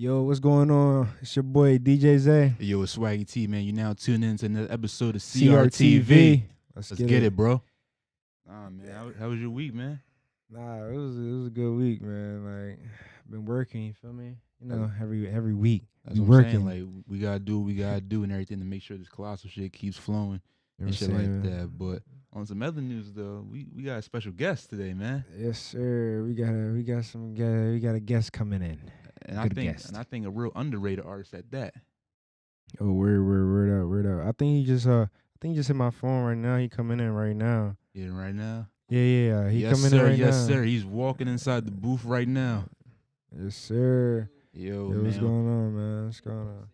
Yo, what's going on? It's your boy DJ Zay. Yo, it's Swaggy T, man. You now tune in to another episode of CRTV. Let's get it, bro. Man. How was your week, man? Nah, it was a good week, man. Like, been working. You feel me? You know, every week. That's we what I'm working. saying. Like, we gotta do what we gotta do and everything to make sure this colossal shit keeps flowing and shit like that. But on some other news, though, we got a special guest today, man. Yes, sir. We got a guest coming in. And I think a real underrated artist at that. Oh, word up. I think he just hit my phone right now. He coming in right now. Yeah, right now. Yeah. He yes, coming sir, in right now. Yes, sir. He's walking inside the booth right now. Yes, sir. Yo, What's man. going on, man? What's going on?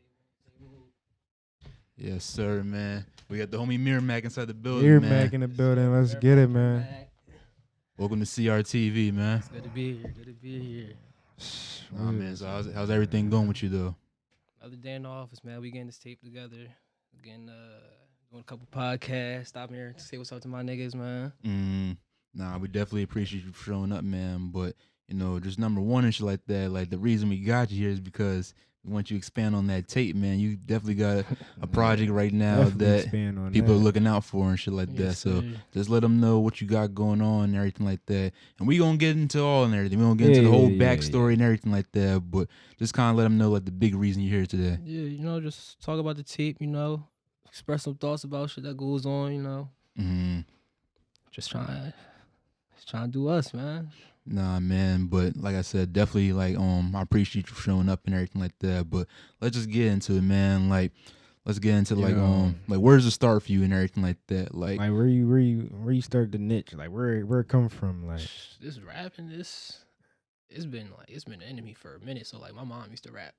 Yes, sir, man. We got the homie Mir Mac inside the building, Mir man. Mac in the building. Let's get it, man. Welcome to CRTV, man. It's good to be here. Nah, man. So how's everything going with you, though? Another day in the office, man. We getting this tape together. Again, doing a couple podcasts. Stopping here to say what's up to my niggas, man. Nah, we definitely appreciate you for showing up, man. But, you know, just number one and shit like that, like the reason we got you here is because we want you to expand on that tape, man. You definitely got a project right now that people are looking out for and shit like that. So just let them know what you got going on and everything like that. And we gonna get into all and everything. We gonna get into the whole backstory and everything like that. But just kind of let them know like the big reason you're here today. Yeah, you know, just talk about the tape, you know, express some thoughts about shit that goes on, you know. Just trying to do us, man. Nah, man, but like I said, definitely like I appreciate you for showing up and everything like that. But let's just get into it, man. Like, let's get into like where's the start for you and everything like that. Like where you start the niche? Like where it come from? Like this rapping, it's been an enemy for a minute. So like my mom used to rap.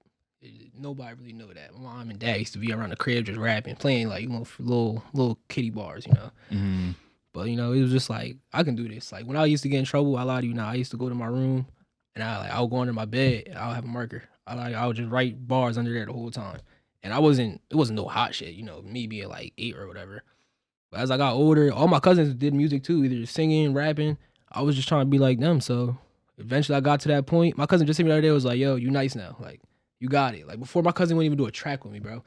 Nobody really knew that. My mom and dad used to be around the crib just rapping, playing like, you know, for little kiddie bars, you know. But, you know, it was just like, I can do this. Like, when I used to get in trouble, I lie to you now, I used to go to my room, and I would go under my bed, and I would have a marker. I would just write bars under there the whole time. And it wasn't no hot shit, you know, me being like 8 or whatever. But as I got older, all my cousins did music too, either singing, rapping. I was just trying to be like them. So eventually I got to that point. My cousin just hit me the other day, was like, yo, you nice now. Like, you got it. Like, before, my cousin wouldn't even do a track with me, bro.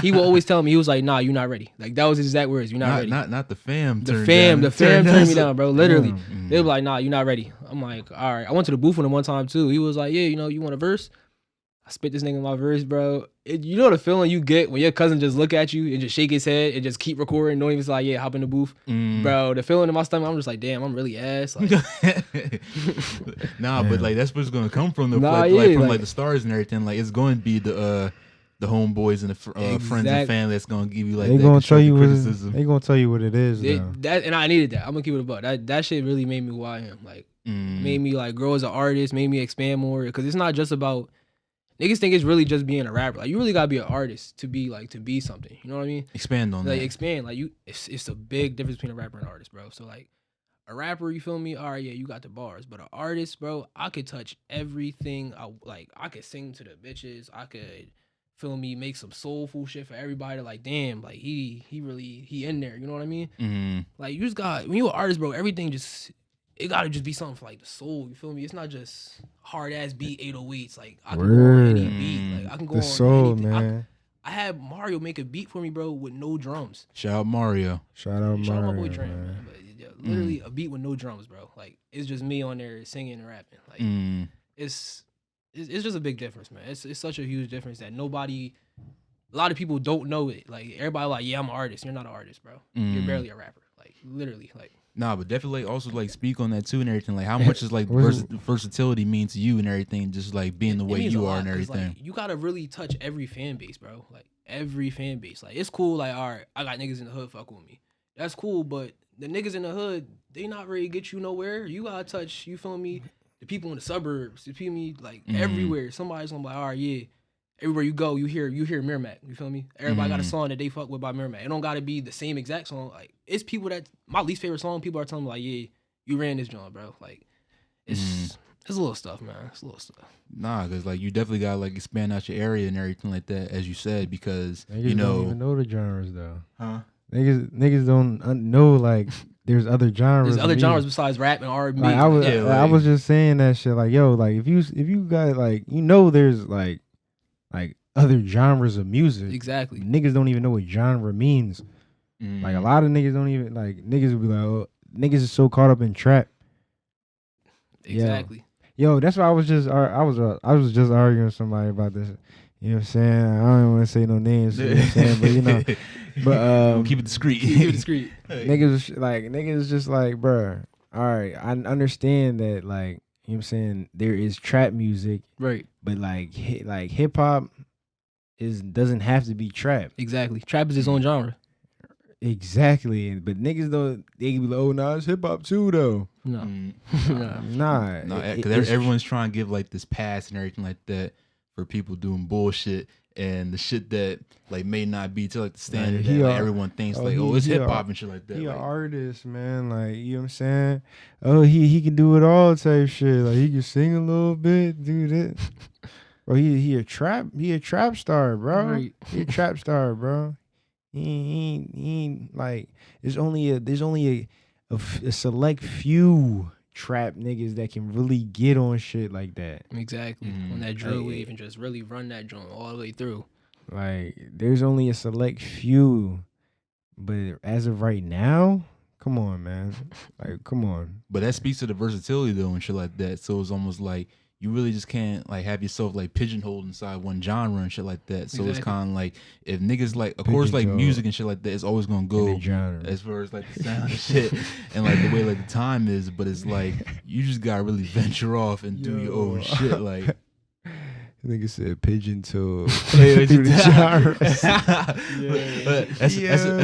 He would always tell me, he was like, nah, you're not ready. Like, that was his exact words, you're not ready. Not the fam. The fam turned me down, bro, literally. They were like, nah, you're not ready. I'm like, all right. I went to the booth with him one time, too. He was like, yeah, you know, you want a verse? I spit this nigga in my verse, bro. You know the feeling you get when your cousin just look at you and just shake his head and just keep recording, don't even say like, yeah, hop in the booth. Bro, the feeling in my stomach, I'm just like, damn, I'm really ass. Like, but like that's what's gonna come from the from the stars and everything. Like, it's going to be the homeboys and the friends and family that's gonna give you like they gonna tell you criticism. They gonna tell you what it is. And I needed that. I'm gonna keep it a buck. That shit really made me who I am. Like, made me like grow as an artist, made me expand more. Because it's not just about, niggas think it's really just being a rapper. Like, you really gotta be an artist to be something. You know what I mean? Expand on that. Like, expand. Like, it's a big difference between a rapper and an artist, bro. So like, a rapper, you feel me? All right, yeah, you got the bars. But an artist, bro, I could touch everything. I could sing to the bitches. I could, feel me, make some soulful shit for everybody. Like, damn, like he in there. You know what I mean? Like, you just got, when you an artist, bro, everything just, it gotta just be something for like the soul. You feel me? It's not just hard ass beat 808s. Like, I can go on any beat. Like, I can go the on soul, anything. man. I had Mario make a beat for me, bro, with no drums. Shout out Mario. Shout out my boy Trent, man. But yeah, literally a beat with no drums, bro. Like, it's just me on there singing and rapping. Like, it's just a big difference, man. It's such a huge difference that a lot of people don't know it. Like, everybody like, yeah, I'm an artist. You're not an artist, bro. You're barely a rapper. Like, literally, like. Nah, but definitely also like speak on that too and everything. Like, how much is like versatility mean to you and everything? Just like being the way you are and everything. Like, you gotta really touch every fan base, bro. Like, every fan base. Like, it's cool. Like, all right, I got niggas in the hood fucking with me. That's cool, but the niggas in the hood, they not ready to get you nowhere. You gotta touch, you feel me, the people in the suburbs. You feel me, like everywhere. Somebody's gonna be like, all right, yeah. Everywhere you go, you hear Mir Mac. You feel me? Everybody got a song that they fuck with by Mir Mac. It don't gotta be the same exact song. Like, it's people that, my least favorite song, people are telling me like, yeah, you ran this joint, bro. Like, it's little stuff, man. It's little stuff. Nah, cause like you definitely gotta like expand out your area and everything like that, as you said, because niggas don't even know the genres though. Huh? Niggas don't know like there's other genres. There's other genres besides rap and R&B. Like, I was just saying that shit. Like, yo, like if you got like, you know, there's like like other genres of music. Exactly. Niggas don't even know what genre means. Like a lot of niggas don't even like niggas will be like, oh, niggas is so caught up in trap. Exactly. Yo, that's why I was just arguing with somebody about this. You know what I'm saying? I don't want to say no names. You know what I'm saying? But you know, but keep it discreet. Keep it discreet. niggas just like, bruh. All right, I understand that, like, you know what I'm saying, there is trap music, Right. but like hip hop doesn't have to be trap. Exactly. Trap is its own genre. Exactly, but niggas don't. They be like, oh, nah, it's hip hop too, though. No. Nah, because everyone's trying to give like this pass and everything like that for people doing bullshit and the shit that like may not be to like the standard that like, everyone thinks it's hip hop and shit like that. He like, an artist, man. Like, you know what I'm saying? Oh, he can do it all type shit. Like, he can sing a little bit, do that. Bro, he a trap star, bro. Right. He a trap star, bro. He ain't like there's only a select few trap niggas that can really get on shit like that. Exactly. On that drill wave and just really run that joint all the way through. Like, there's only a select few, but as of right now, come on, man. Like, come on. But that speaks to the versatility though and shit like that. So it's almost like you really just can't like have yourself like pigeonholed inside one genre and shit like that. So it's kind of like if niggas like, of course, like music and shit like that, it's always gonna go as far as like the sound and shit and like the way like the time is. But it's like you just gotta really venture off and do your own shit. Like nigga said pigeon toe. That's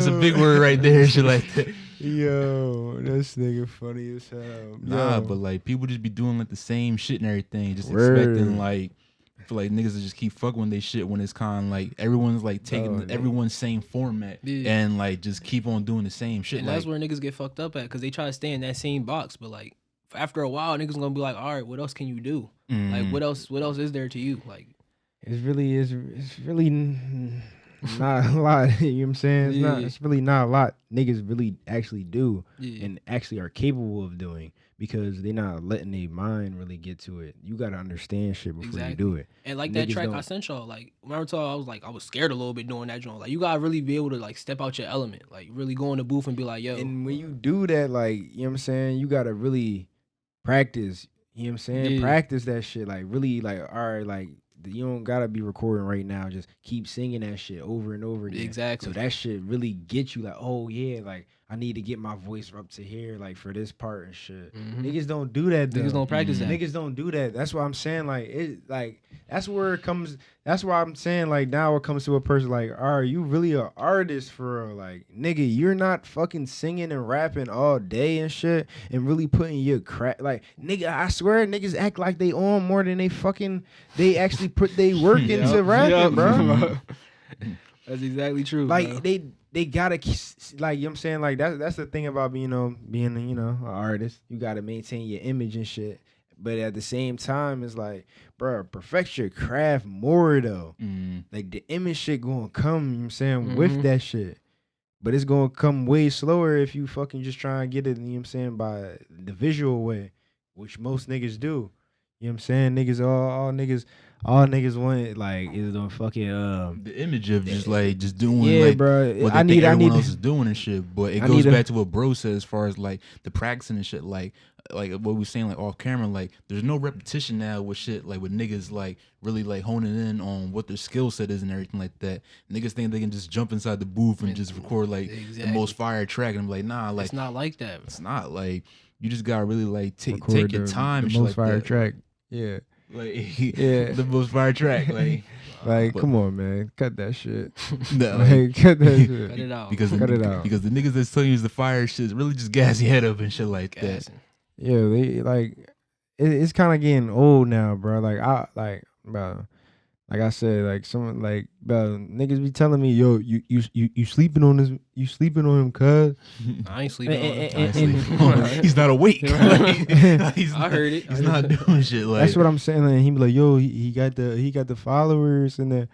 a big word right there. Shit like that. Yo, this nigga funny as hell. Nah, but like people just be doing like the same shit and everything, just expecting like for like niggas to just keep fucking with they shit when it's kind of like everyone's like taking everyone's same format and like just keep on doing the same shit. And like, that's where niggas get fucked up at because they try to stay in that same box, but like after a while, niggas gonna be like, all right, what else can you do? Like what else is there to you? Like it's really not a lot. You know what I'm saying? It's really not a lot niggas really actually do and actually are capable of doing because they're not letting their mind really get to it. You gotta understand shit before you do it. And like that track I sent y'all, like remember I was scared a little bit doing that joint. Like you gotta really be able to like step out your element, like really go in the booth and be like, yo. And when you do that, like, you know what I'm saying, you gotta really practice. You know what I'm saying? Practice that shit. Like really, like, all right, like you don't gotta be recording right now. Just keep singing that shit over and over again. Exactly. So that shit really gets you like, oh yeah, like I need to get my voice up to here, like for this part and shit. Niggas don't do that though. Niggas don't practice that. Niggas don't do that. That's why I'm saying like it like that's where it comes. That's why I'm saying like now it comes to a person like, all right, you really an artist for real. Like nigga, you're not fucking singing and rapping all day and shit and really putting your crap. Like nigga, I swear niggas act like they on more than they actually put they work into rapping, bro. That's exactly true. Like bro. they gotta like, you know what I'm saying, like that's the thing about being an artist. You gotta maintain your image and shit. But at the same time, it's like, bro, perfect your craft more though. Like the image shit gonna come, you know what I'm saying, with that shit. But it's gonna come way slower if you fucking just try and get it, you know what I'm saying, by the visual way, which most niggas do. You know what I'm saying? Niggas, all niggas want like is the fucking the image of just doing like bro. what they think everyone else is doing and shit. But it goes back to what bro said as far as like the practicing and shit. Like what we was saying like off camera. Like there's no repetition now with shit. Like with niggas like really like honing in on what their skill set is and everything like that. Niggas think they can just jump inside the booth and just record like the most fire track and I'm like, nah, like it's not like that. It's not like you just gotta really like take your time. The and shit most like fire that. track. Yeah. Like the most fire track. Like come on, man, cut that shit. No, like, cut that shit. Cut it out. Because cut it out. Because the niggas that's telling you is the fire shit is really just gas your head up and shit like that. Yeah, they like it's kind of getting old now, bro. Like I said, like someone like niggas be telling me, yo, you sleeping on this? You sleeping on him, cuz? I ain't sleeping on him. He's not awake. I heard it. He's not doing shit. Like that's what I'm saying. And he be like, yo, he got the followers and the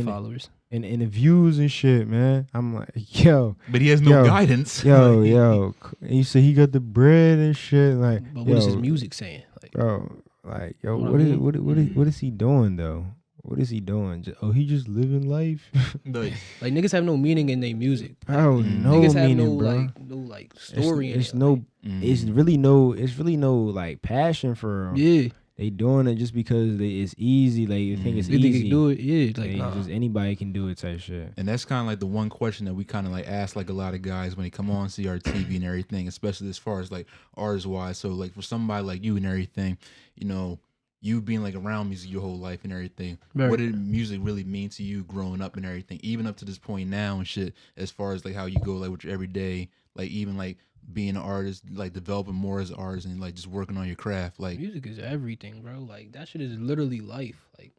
followers and the views and shit, man. I'm like, yo, but he has no guidance. Yo. And you say he got the bread and shit. Like, but what is his music saying? Like, bro. Like, yo, what is he doing though? what is he doing? He just living life. Like niggas have no meaning in their music. Bro, no Niggas have meaning, no bro. like story It's in it. no, it's really no like passion for them. Yeah. They doing it just because it's easy. Like you think it's They think easy. they do it. Yeah. Like nah. Just anybody can do it type shit. And that's kind of like the one question that we kind of like ask like a lot of guys when they come on CRTV and everything, especially as far as like ours wise. So like for somebody like you and everything, you know, you being like around music your whole life and everything, Right. what did music really mean to you growing up and everything, even up to this point now and shit, as far as like how you go like with your everyday, like even like being an artist, like developing more as an artist and like just working on your craft. Like music is everything, bro. Like that shit is literally life. Like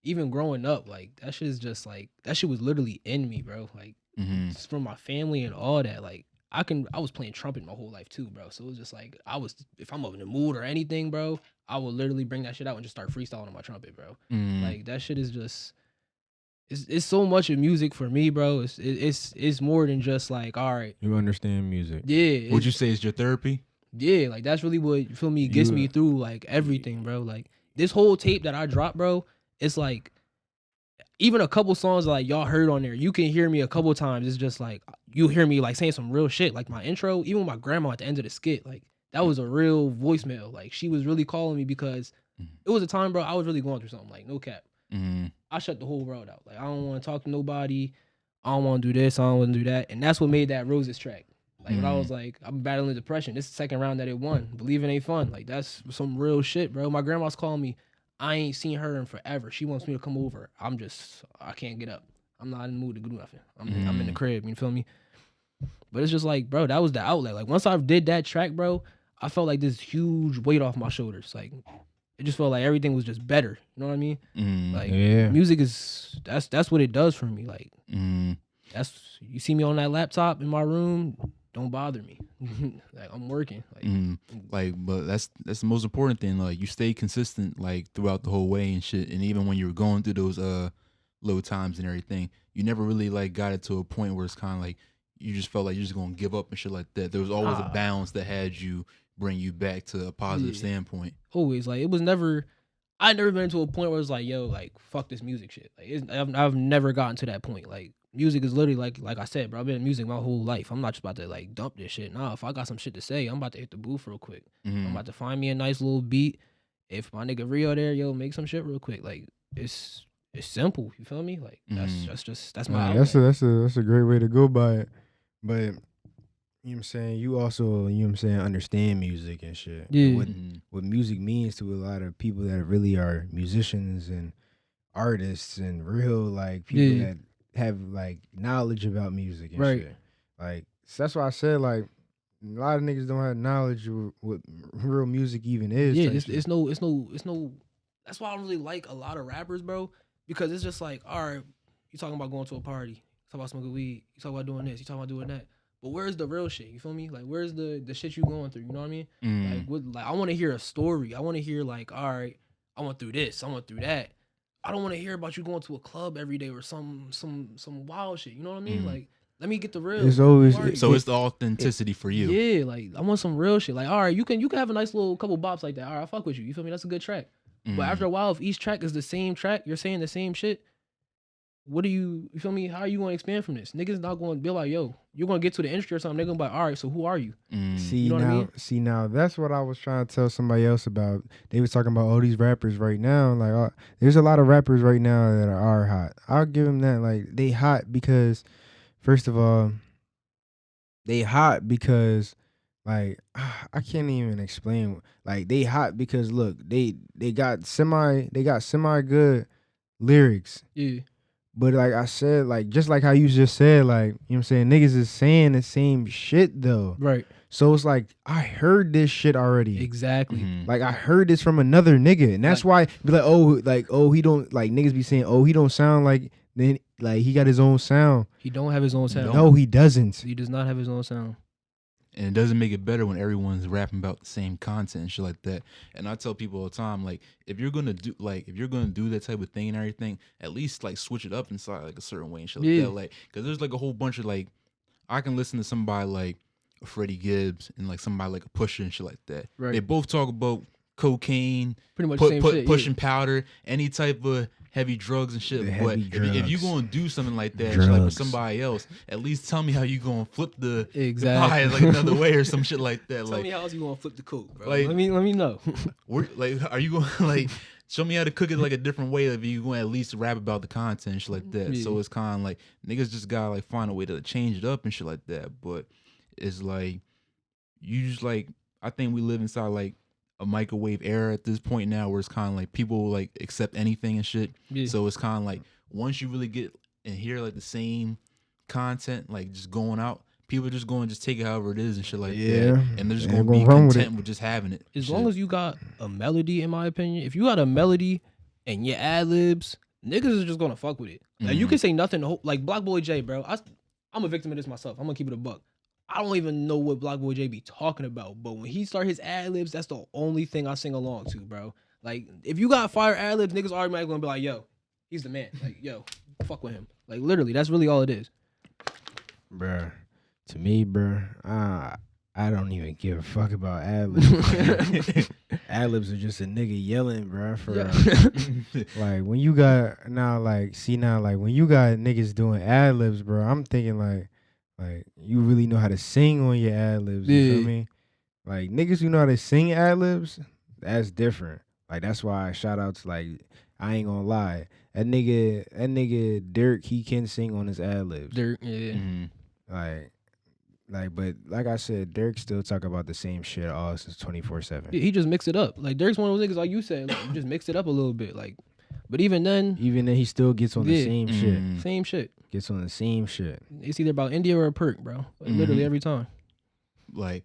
even growing up, like that shit is just like that shit was literally in me, bro. Like it's from my family and all that. Like I was playing trumpet my whole life too, bro. So it was just like if I'm up in the mood or anything, bro, I will literally bring that shit out and just start freestyling on my trumpet, bro. Like that shit is just it's so much of music for me, bro. It's more than just like, all right. You understand music. Yeah. Would you say it's your therapy? Yeah, like that's really what, you feel me, gets me through like everything, bro. Like this whole tape that I dropped, bro, it's like even a couple songs like y'all heard on there, you can hear me a couple times. It's just like you hear me like saying some real shit. Like my intro, even with my grandma at the end of the skit, like that was a real voicemail. Like she was really calling me because it was a time, bro, I was really going through something. Like no cap. I shut the whole world out. Like I don't want to talk to nobody. I don't want to do this. I don't want to do that. And that's what made that Roses track. Like when I was like, I'm battling depression. This is the second round that it won. Believing ain't fun. Like that's some real shit, bro. My grandma's calling me. I ain't seen her in forever. She wants me to come over. I can't get up. I'm not in the mood to do nothing. I'm in the crib. You feel me? But it's just like, bro, that was the outlet. Like once I did that track, bro, I felt like this huge weight off my shoulders. Like it just felt like everything was just better. You know what I mean? Like music is that's what it does for me. Like that's, you see me on that laptop in my room, don't bother me. Like I'm working. Like, but that's the most important thing. Like you stay consistent like throughout the whole way and shit. And even when you were going through those low times and everything, you never really like got it to a point where it's kind of like you just felt like you're just gonna give up and shit like that. There was always a balance that had you bring you back to a positive standpoint. Always. Like it was never. I never been to a point where it's like, yo, like fuck this music shit. Like I've never gotten to that point. Like music is literally like I said, bro. I've been in music my whole life. I'm not just about to like dump this shit. Nah, if I got some shit to say, I'm about to hit the booth real quick. I'm about to find me a nice little beat. If my nigga Rio there, yo, make some shit real quick. Like it's simple. You feel me? Like that's my. That's a great way to go by it. But you know what I'm saying? You also, you know what I'm saying, understand music and shit. Yeah. What music means to a lot of people that really are musicians and artists and real like people that have like knowledge about music and shit. Like so that's why I said like a lot of niggas don't have knowledge of what real music even is. Yeah, it's no. That's why I don't really like a lot of rappers, bro. Because it's just like, all right, you talking about going to a party, you talking about smoking weed, you talking about doing this, you talking about doing that. But where's the real shit? You feel me? Like where's the shit you going through? You know what I mean? Like I want to hear a story. I want to hear like, all right, I went through this, I went through that. I don't want to hear about you going to a club every day or some wild shit. You know what I mean? Like let me get the real. It's always so it's the authenticity for you. Yeah, like I want some real shit. Like all right, you can have a nice little couple bops like that. All right, I fuck with you. You feel me? That's a good track. But after a while, if each track is the same track, you're saying the same shit. What do you feel me? How are you going to expand from this? Niggas not going to be like, yo, you're going to get to the industry or something. They're going to be like, all right, so who are you? See, you know now, what I mean? See, now that's what I was trying to tell somebody else about. They was talking about all these rappers right now. Like, there's a lot of rappers right now that are hot. I'll give them that. Like, they hot because, first of all, they hot because, like, I can't even explain. Like, they hot because, look, they got semi good lyrics. Yeah. But like I said, like just like how you just said, like, you know what I'm saying, niggas is saying the same shit though. Right. So it's like I heard this shit already. Exactly. Like I heard this from another nigga. And that's why be like, he don't, like niggas be saying, he don't sound like, then like he got his own sound. He don't have his own sound. No, he doesn't. He does not have his own sound. And it doesn't make it better when everyone's rapping about the same content and shit like that. And I tell people all the time, like, if you're gonna do that type of thing and everything, at least like switch it up inside like a certain way and shit like that. Like, because there's like a whole bunch of like, I can listen to somebody like Freddie Gibbs and like somebody like a Pusha and shit like that. Right. They both talk about cocaine, pretty much the same shit, pushing powder, any type of heavy drugs and shit. The But heavy if you drugs. gonna do something like that, shit, like with Drugs. somebody else, at least tell me how you gonna flip the Exactly. pie like another way or some shit like that. Tell Like, me how else you gonna flip the coke, bro. like- let me know. like, are you going to like show me how to cook it like a different way? If you going to at least rap about the content and shit like that. So Yeah. it's kind of like niggas just gotta like find a way to change it up and shit like that. But it's like you just like I think we live inside like a microwave era at this point now, where it's kind of like people like accept anything and shit. Yeah. So it's kind of like once you really get and hear like the same content like just going out, people are just going to just take it however it is and shit like Yeah. that, and they're just They're going to be gonna run with content it. with just having it. As Shit. long as you got a melody, in my opinion, if you got a melody and your ad libs, niggas is just gonna fuck with it. Like you Mhm. can say nothing. Like Black Boy J, bro. I'm a victim of this myself. I'm gonna keep it a buck. I don't even know what Black Boy J be talking about, but when he start his ad libs, that's the only thing I sing along to, bro. Like if you got fire ad libs, niggas automatically gonna be like, yo, he's the man. Like yo, fuck with him. Like literally, that's really all it is. Bruh. To me, bruh, I don't even give a fuck about ad-libs. Ad-libs are just a nigga yelling, bruh, for like when you got now like when you got niggas doing ad-libs, bro, I'm thinking like you really know how to sing on your ad-libs, you feel Yeah. me? Like niggas who know how to sing ad-libs, that's different. Like that's why I shout out to like I ain't gonna lie. That nigga Dirk, he can sing on his ad-libs. Dirt, yeah. Mhm. But like I said, Dirk still talk about the same shit all since 24/7. He just mixed it up. Like Dirk's one of those niggas, like you said, like, just mixed it up a little bit. Like, but even then, Even then, he still gets on the Yeah. same shit. Mhm. same shit. Gets on the same shit. It's either about India or a perk, bro. Like, literally Mhm. every time. Like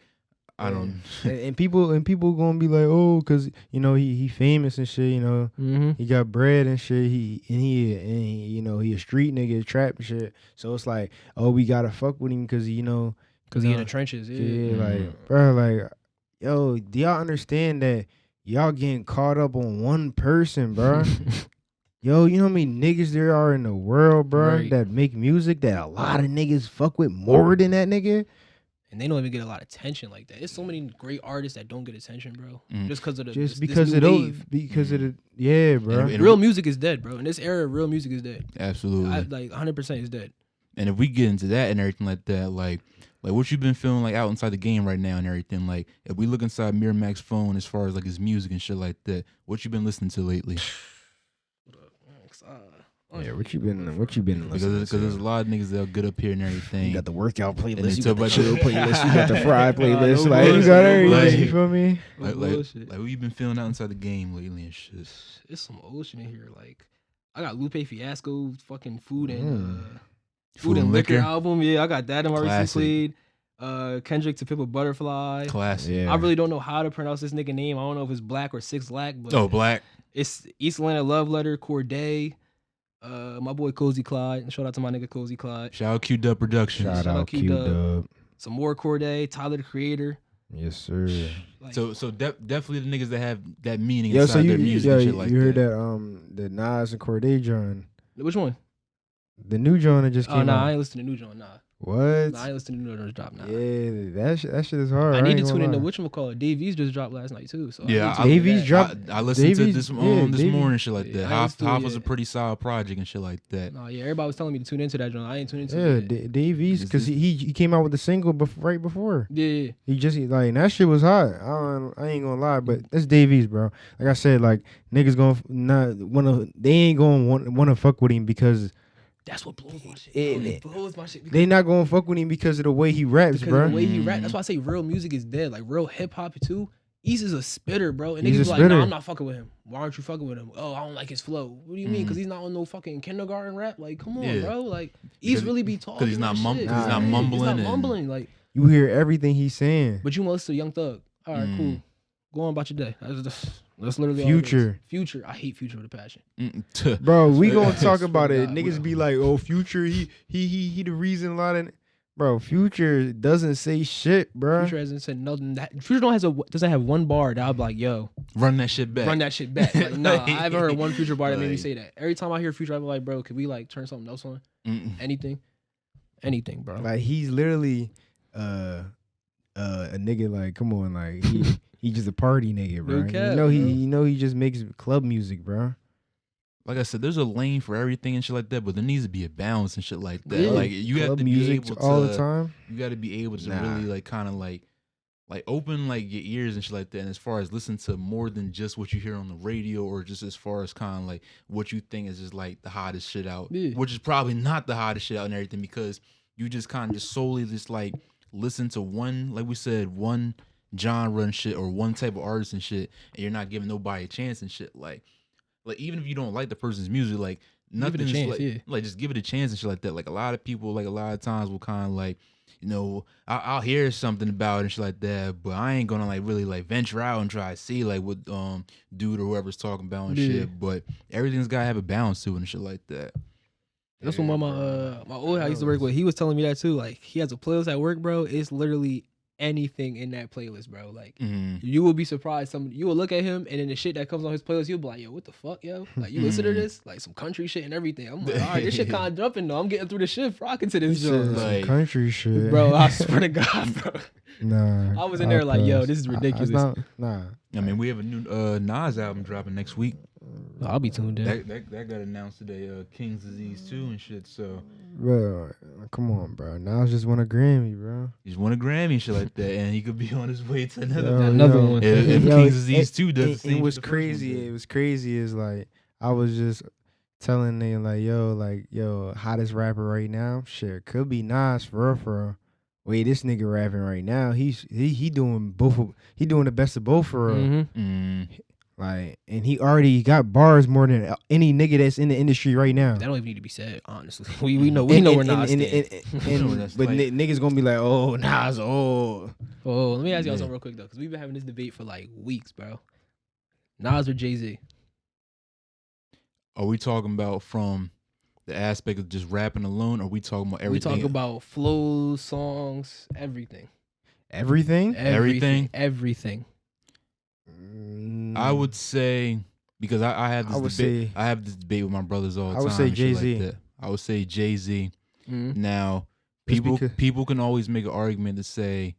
I don't. and people gonna be like, oh, cause you know he famous and shit. You know Mm-hmm. he got bread and shit. He you know he a street nigga, trap and shit. So it's like, oh, we gotta fuck with him cause you know. Because you he in know, the trenches. Yeah, Yeah. like, bro, like, yo, do y'all understand that y'all getting caught up on one person, bro? Yo, you know how many niggas there are in the world, bro, Right. that make music that a lot of niggas fuck with more than that nigga? And they don't even get a lot of attention like that. There's so many great artists that don't get attention, bro. Mm. Just because of the Just this because new of those, wave. because of the, yeah, bro. And Real music is dead, bro. In this era, real music is dead. Absolutely. Like 100% is dead. And if we get into that and everything like that, like what you been feeling like out inside the game right now and everything, like if we look inside Mir Mac's phone as far as like his music and shit like that, what you been listening to lately? Yeah, what you been listening Because there's a to? lot of niggas that'll get up here and everything. You got the workout And playlist, they you talk got the about chill the- playlist, you got the fried playlist, no like you bullshit, got no everything, bullshit. you feel me? like, Bullshit. like what you been feeling out inside the game lately and shit. It's some old shit in here. Like I got Lupe Fiasco fucking food and Food and Liquor album. Yeah, I got that in my recent Classic. played. Kendrick to Pimp a Butterfly. Classic. Yeah. I really don't know how to pronounce this nigga name. I don't know if it's Black or Six Black, but Oh, Black. it's East Atlanta Love Letter, Corday, my boy Cozy Clyde. Shout out to my nigga Cozy Clyde. Shout out Q Dub Productions. Shout Shout out out Q-Dub. Q-Dub. Some more Corday, Tyler the Creator. Yes, sir. Like, So definitely the niggas that have that meaning Yo, inside so their music and shit like you heard that. the Nas and Corday John, which one? the new John that just Oh came nah, out. I ain't listening to New John. Nah, What? nah, I ain't listening to New John's drop. Nah. Yeah, that shit is hard. I need ain't to tune gonna into lie. whatchamacallit. Dave East just dropped last night too. So Yeah, I need to I- tune into Dave East that. dropped- I listened to Davies- this yeah, this Davies- morning, shit like Yeah, that. I Hoff listened to it, was a yeah. pretty solid project and shit like that. Nah, yeah, everybody was telling me to tune into that joint. I ain't tuned into Yeah, it. yet. Dave East, because This- he came out with the single right before. Yeah, Like that shit was hot. I ain't gonna lie, but that's Dave East, bro. Like I said, like niggas gonna not wanna, they ain't gonna wanna fuck with him because that's what blows my shit. It- bro. It blows my shit. they not gonna fuck with him because of the way he raps, because bro. of the way he rap. Mhm. That's why I say real music is dead. Like real hip hop too. East is a spitter, bro. And He's niggas a be like, spitter. nah, I'm not fucking with him. Why aren't you fucking with him? Oh, I don't like his flow. What do you mean? Mhm. Because he's not on no fucking kindergarten rap. Like, come on, Yeah. bro. Like, East really be talking. he's not that mum- shit. 'cause he's not Yeah, mumbling He's not and- mumbling. Like, You hear everything he's saying. but you want to listen to Young Thug. All right, Mm. cool. Go on about your day. That's literally all it is. Future. Future. I hate Future with a passion. Bro, we gonna Swear talk to about it. God, Niggas we- be like, "Oh, Future, he the reason a lot of." Bro, Future doesn't say shit, bro. Future hasn't said nothing. Future doesn't have one bar that I'll be like, yo, Run that shit back. run that shit back. Like, nah, I haven't heard one Future bar that made me Like- say that. Every time I hear Future, I be like, bro, could we like turn something else on? Mm-mm. Anything, bro. Like he's literally a nigga. Like, come on, like he just a party nigga, bro. No cap, you bro. know he just makes club music, bro. like I said, there's a lane for everything and shit like that, but there needs to be a balance and shit like that. Yeah. Like you have Club to be music able to all the time. You got to be able to Nah. really like kind of like open like your ears and shit like that. And as far as listen to more than just what you hear on the radio, or just as far as kind of like what you think is just like the hottest shit out, Yeah. which is probably not the hottest shit out and everything, because you just kind of just solely just like listen to one, like we said, one genre and shit, or one type of artist and shit, and you're not giving nobody a chance and shit. Like even if you don't like the person's music, like nothing is chance, like, yeah. like just give it a chance and shit like that. Like a lot of people, like a lot of times will kind of like, you know, I'll hear something about it and shit like that, but I ain't gonna like really like venture out and try to see like what dude or whoever's talking about and shit. But everything's gotta have a balance to it and shit like that. That's what my old guy I used to work with. He was telling me that too. Like he has a playlist at work, bro. It's literally anything in that playlist, bro. Like you will be surprised. You will look at him, and then the shit that comes on his playlist, you'll be like, "Yo, what the fuck, yo?" Like you listen to this, like some country shit and everything. I'm like, all right, this shit kind of jumping though. I'm getting through the shift, rocking to this joint, like- Country shit, bro. I swear to God, bro. Nah, I was in there like, yo, this is ridiculous. Nah. I mean, we have a new Nas album dropping next week. I'll be tuned in. That got announced today. King's Disease 2 and shit. So, Bro, come on, bro. Now I just won a Grammy, bro. he's won a Grammy and shit like that, and he could be on his way to another. Yo, Another one. If Yo, King's Disease 2 does the same. It was shit the first one crazy. did. It was crazy. Is like I was just telling them like yo, hottest rapper right now. Shit, could be Nas for real. Wait, this nigga rapping right now. He doing both. He doing the best of both for real. Mm-hmm. Like, and he already got bars more than any nigga that's in the industry right now. That don't even need to be said, honestly. We know where Nas stands. But niggas gonna be like, oh, Nas old. Oh, let me ask y'all something real quick though, because we've been having this debate for like weeks, bro. Nas or Jay-Z? Are we talking about from the aspect of just rapping alone, or are we talking about everything? We talk about flows, songs, everything. Everything? Everything. I would say, because I have this debate. I have this debate with my brothers all the time. I would say and shit Jay-Z. Like that. I would say Jay-Z. Mm-hmm. Now, people can always make an argument to say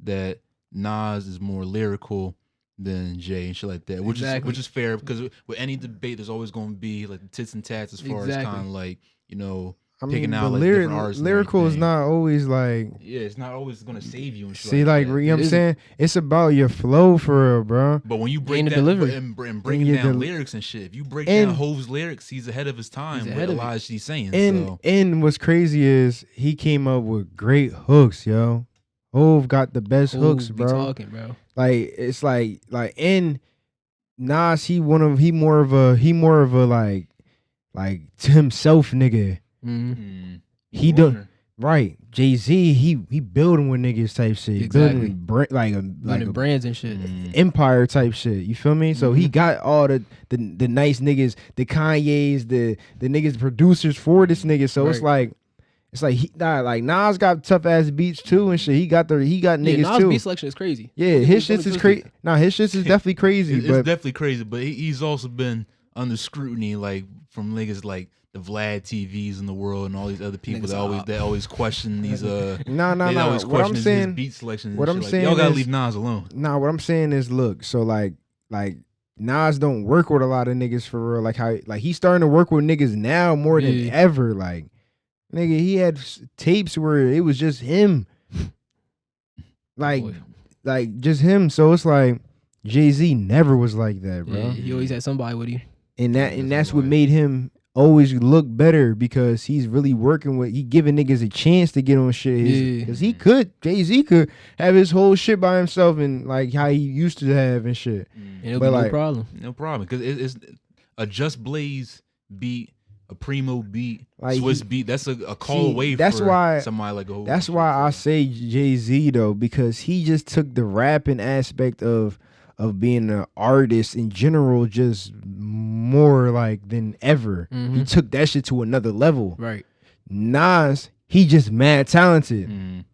that Nas is more lyrical than Jay and shit like that, which is fair, because with any debate, there's always going to be like the tits and tats as far as kind of like, you know, picking out like different artists. Lyrical is not always like. Yeah, it's not always gonna save you. And shit See, like that. you know what I'm saying? It's about your flow for real, bro. But when you break that and breaking down lyrics and shit, if you break down Hov's lyrics, he's ahead of his time with a lot of shit he's saying. And what's crazy is he came up with great hooks, yo. Hov got the best hooks, bro. Talking, bro. Like it's like in Nas, he more of a like to himself nigga. Mm-hmm. He done right. Jay-Z, he building with niggas type shit. Exactly. Building brands and shit. Empire type shit. You feel me? So he got all the nice niggas, the Kanyes, the niggas producers for this nigga. So it's like Nas got tough ass beats too and shit. He got niggas Nas too. Beat selection is crazy. Yeah, his shit is crazy. Nah, his shit is definitely crazy. It's definitely crazy, but he's also been under scrutiny, like from niggas like the Vlad TVs in the world and all these other people that always question these nah. What I'm saying, beat selections. What I'm saying, y'all gotta leave Nas alone. Nah, what I'm saying is, look, so like Nas don't work with a lot of niggas for real. Like how he's starting to work with niggas now more than ever. Like nigga, he had tapes where it was just him, like just him. So it's like Jay-Z never was like that, bro. Yeah, he always had somebody with him, and that's what made him always look better, because he's really working with, he giving niggas a chance to get on shit. Because Jay-Z could have his whole shit by himself and like how he used to have and shit. And it'll be like, no problem, because it's a Just Blaze beat, a Primo beat, like Swiss beat. That's a call away. That's for why somebody like a. That's why I say Jay-Z though, because he just took the rapping aspect of being an artist in general just more like than ever. He took that shit to another level. Right. Nas, he just mad talented. And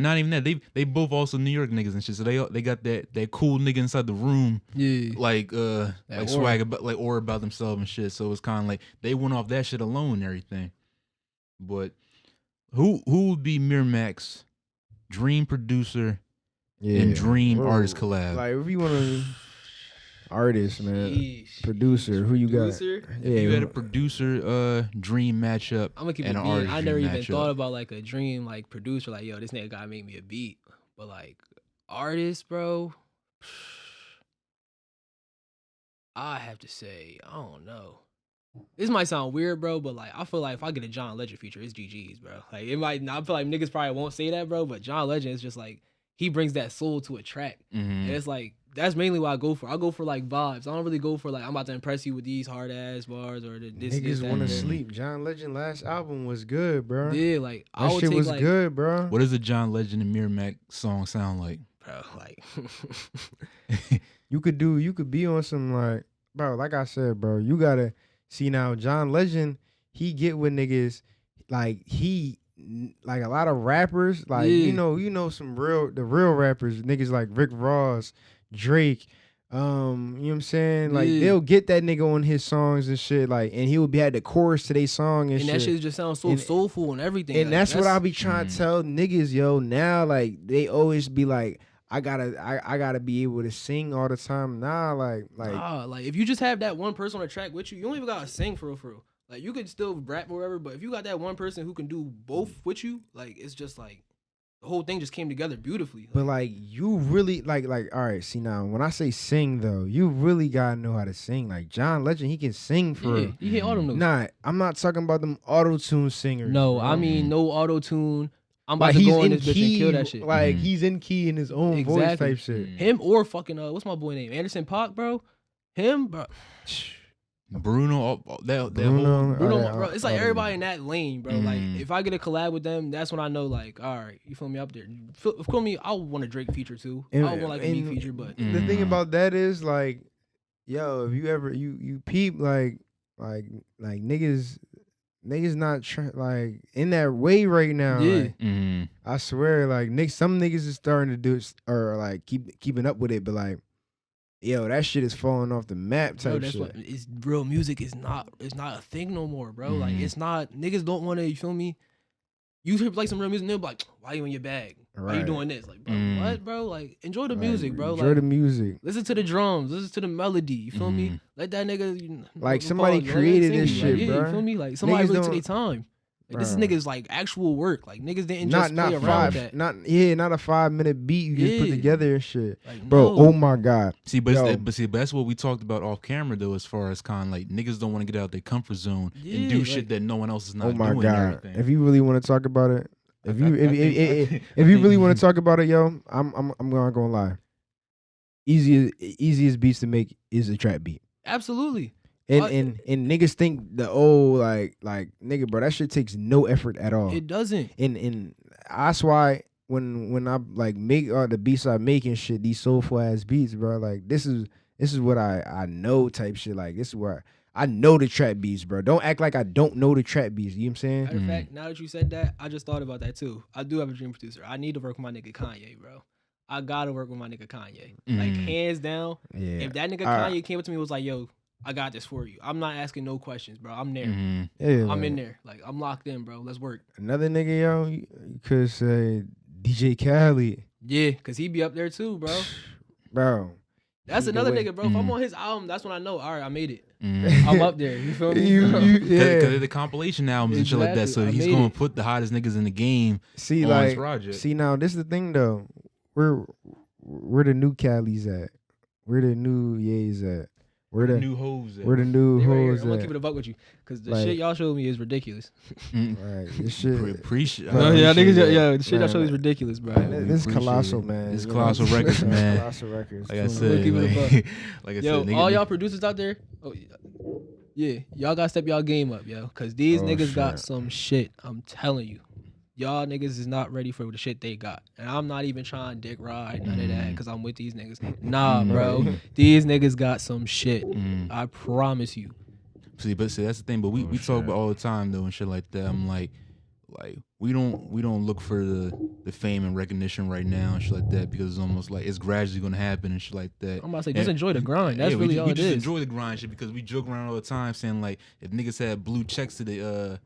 not even that, they both also New York niggas and shit. So they got that cool nigga inside the room, like swag about, like aura about themselves and shit. So it's kind of like they went off that shit alone and everything. But who would be Mir Mac's dream producer and dream artist collab? Like if you want to, Artist, man. Sheesh. Producer. Who you got? Producer? If you had a producer dream matchup I'm gonna keep and it an being. artist I never dream even matchup. thought about like a dream like producer, like yo, this nigga gotta make me a beat. But like artist, bro, I have to say, I don't know. This might sound weird, bro, but like I feel like if I get a John Legend feature, it's GG's, bro. Like it might not. I feel like niggas probably won't say that, bro, but John Legend is just like he brings that soul to a track, and it's like that's mainly what I go for. I go for like vibes. I don't really go for like I'm about to impress you with these hard ass bars or this. Niggas that, want to that. sleep. John Legend last album was good, bro. Yeah, like I That would shit take was like, good, bro. What does a John Legend and Mir Mac song sound like? bro, like You could be on some like, bro, like I said, bro, you gotta see now John Legend, he get with niggas like like a lot of rappers, like Yeah. you know the real rappers, niggas like Rick Ross, Drake, you know what I'm saying? Like Yeah. they'll get that nigga on his songs and shit, like, and he would be at the chorus to their song and shit. that shit just sounds so And- soulful and everything. And like, that's what I be trying to Mm. tell niggas, yo. Now, like they always be like, I gotta be able to sing all the time. Nah, like like if you just have that one person on the track with you, you don't even gotta sing for real. Like you could still rap or whatever, but if you got that one person who can do both with you, like it's just like the whole thing just came together beautifully. But like you really like all right. See now, when I say sing though, you really gotta know how to sing. Like John Legend, he can sing for. yeah, you hit all them notes. Nah, I'm not talking about them auto tune singers. No, bro. I mean no auto tune. I'm about like to he's go on in this bitch key, and kill that shit. like Mhm. he's in key in his own voice Exactly. type shit. Him or fucking what's my boy name? Anderson Paak, bro. Him, bro. Bruno, that whole Bruno, Bruno, all that- bro. It's all like that- everybody in that lane, bro. Like Mm. if I get a collab with them, that's when I know, like, all right, you feel me up there. Feel me? I want a Drake feature too. I And- want like a me and- feature, but The thing Mhm. about that is like, yo, if you ever you peep like niggas not like in that way right now. Yeah. Like, I swear, like some niggas is starting to do or like keeping up with it, but like, yo, that shit is falling off the map bro, type that's shit. what it's real music is not. It's not a thing no more, bro. Like Mhm. it's not. Niggas don't want to. You feel me? You hear like some real music, and they'll be like, "Why you in your bag? Why you Right. doing this?" Like, bro, Mm. what, bro? Like, enjoy the Like, music, bro. Enjoy Like, the music. listen to the drums, listen to the melody. You feel me? Mhm. Let that nigga Like, pause, somebody let that created sing this you. shit, like, yeah, bro. You feel me? Like somebody Niggas really took don't- their time. Like, this is Bruh. niggas like actual work. Like niggas didn't just Not play around five, with that. not a 5-minute beat you just put Yeah. together and shit, Like, bro. no. Oh my god, See, but, Yo. but that's what we talked about off camera though, as far as kind of like niggas don't want to get out their comfort zone and do Yeah, shit like- that no one else is not oh my doing and god. everything. If you really want to talk about it, if you I think- if you really want to talk about it, yo, I'm not gonna lie. Easiest beats to make is a trap beat. Absolutely. And What? and niggas think the like nigga, bro, that shit takes no effort at all. It doesn't. And that's why when I like make the beats I make and shit, these soulful ass beats, bro, like this is what I know type shit. Like this is where I know the trap beats, bro. Don't act like I don't know the trap beats. You know what I'm saying? Matter of Mhm. fact, now that you said that, I just thought about that too. I do have a dream producer. I need to work with my nigga Kanye, bro. I gotta work with my nigga Kanye. Like Mhm. hands down. Yeah. If that nigga Alright. Kanye came up to me and was like, "Yo, I got this for you. I'm not asking no questions, bro. I'm there. Mhm. Yeah, I'm like, in there. Like I'm locked in, bro. Let's work." Another nigga, yo, you could say DJ Khaled, Yeah, cause he be up there too, bro. bro. That's Either another way. nigga, bro. If I'm Mhm. on his album, that's when I know. All right, I made it. Mhm. I'm up there. You feel me? Because Because they're the compilation albums and shit like that. Exactly. So I he's made going it. to put the hottest niggas in the game see, on like, his project. see now, this is the thing though. Where the new Cali's at? Where the new Ye's at? Where the new hoes. where the new They right here. hoes I'm gonna at? keep it a buck with you, cause the Like- shit y'all showed me is ridiculous. Right, this shit. Appreciate. No, No, yeah, appreciate niggas, that. yo, the shit y'all Man, showed me is ridiculous, bro. man, This is appreciate colossal, it. man. This you know? Colossal Records, man. Colossal records. Like I Feel said, me? Keep it a like, buck. like I Yo, said, all nigga, y'all producers out there, yeah, y'all gotta step y'all game up, yo, cause these Oh, niggas got shit. some shit. I'm telling you, y'all niggas is not ready for the shit they got, and I'm not even trying to dick ride none of that, cause I'm with these niggas. Nah, bro, Right. these niggas got some shit. Mm. I promise you. See, that's the thing. But we Oh, talk shit. about all the time though and shit like that. I'm like we don't look for the fame and recognition right now and shit like that because it's almost like it's gradually gonna happen and shit like that. I'm about to say, just And- enjoy the grind. That's yeah, really we, all we it just is. enjoy the grind shit because we joke around all the time saying like if niggas had blue checks to the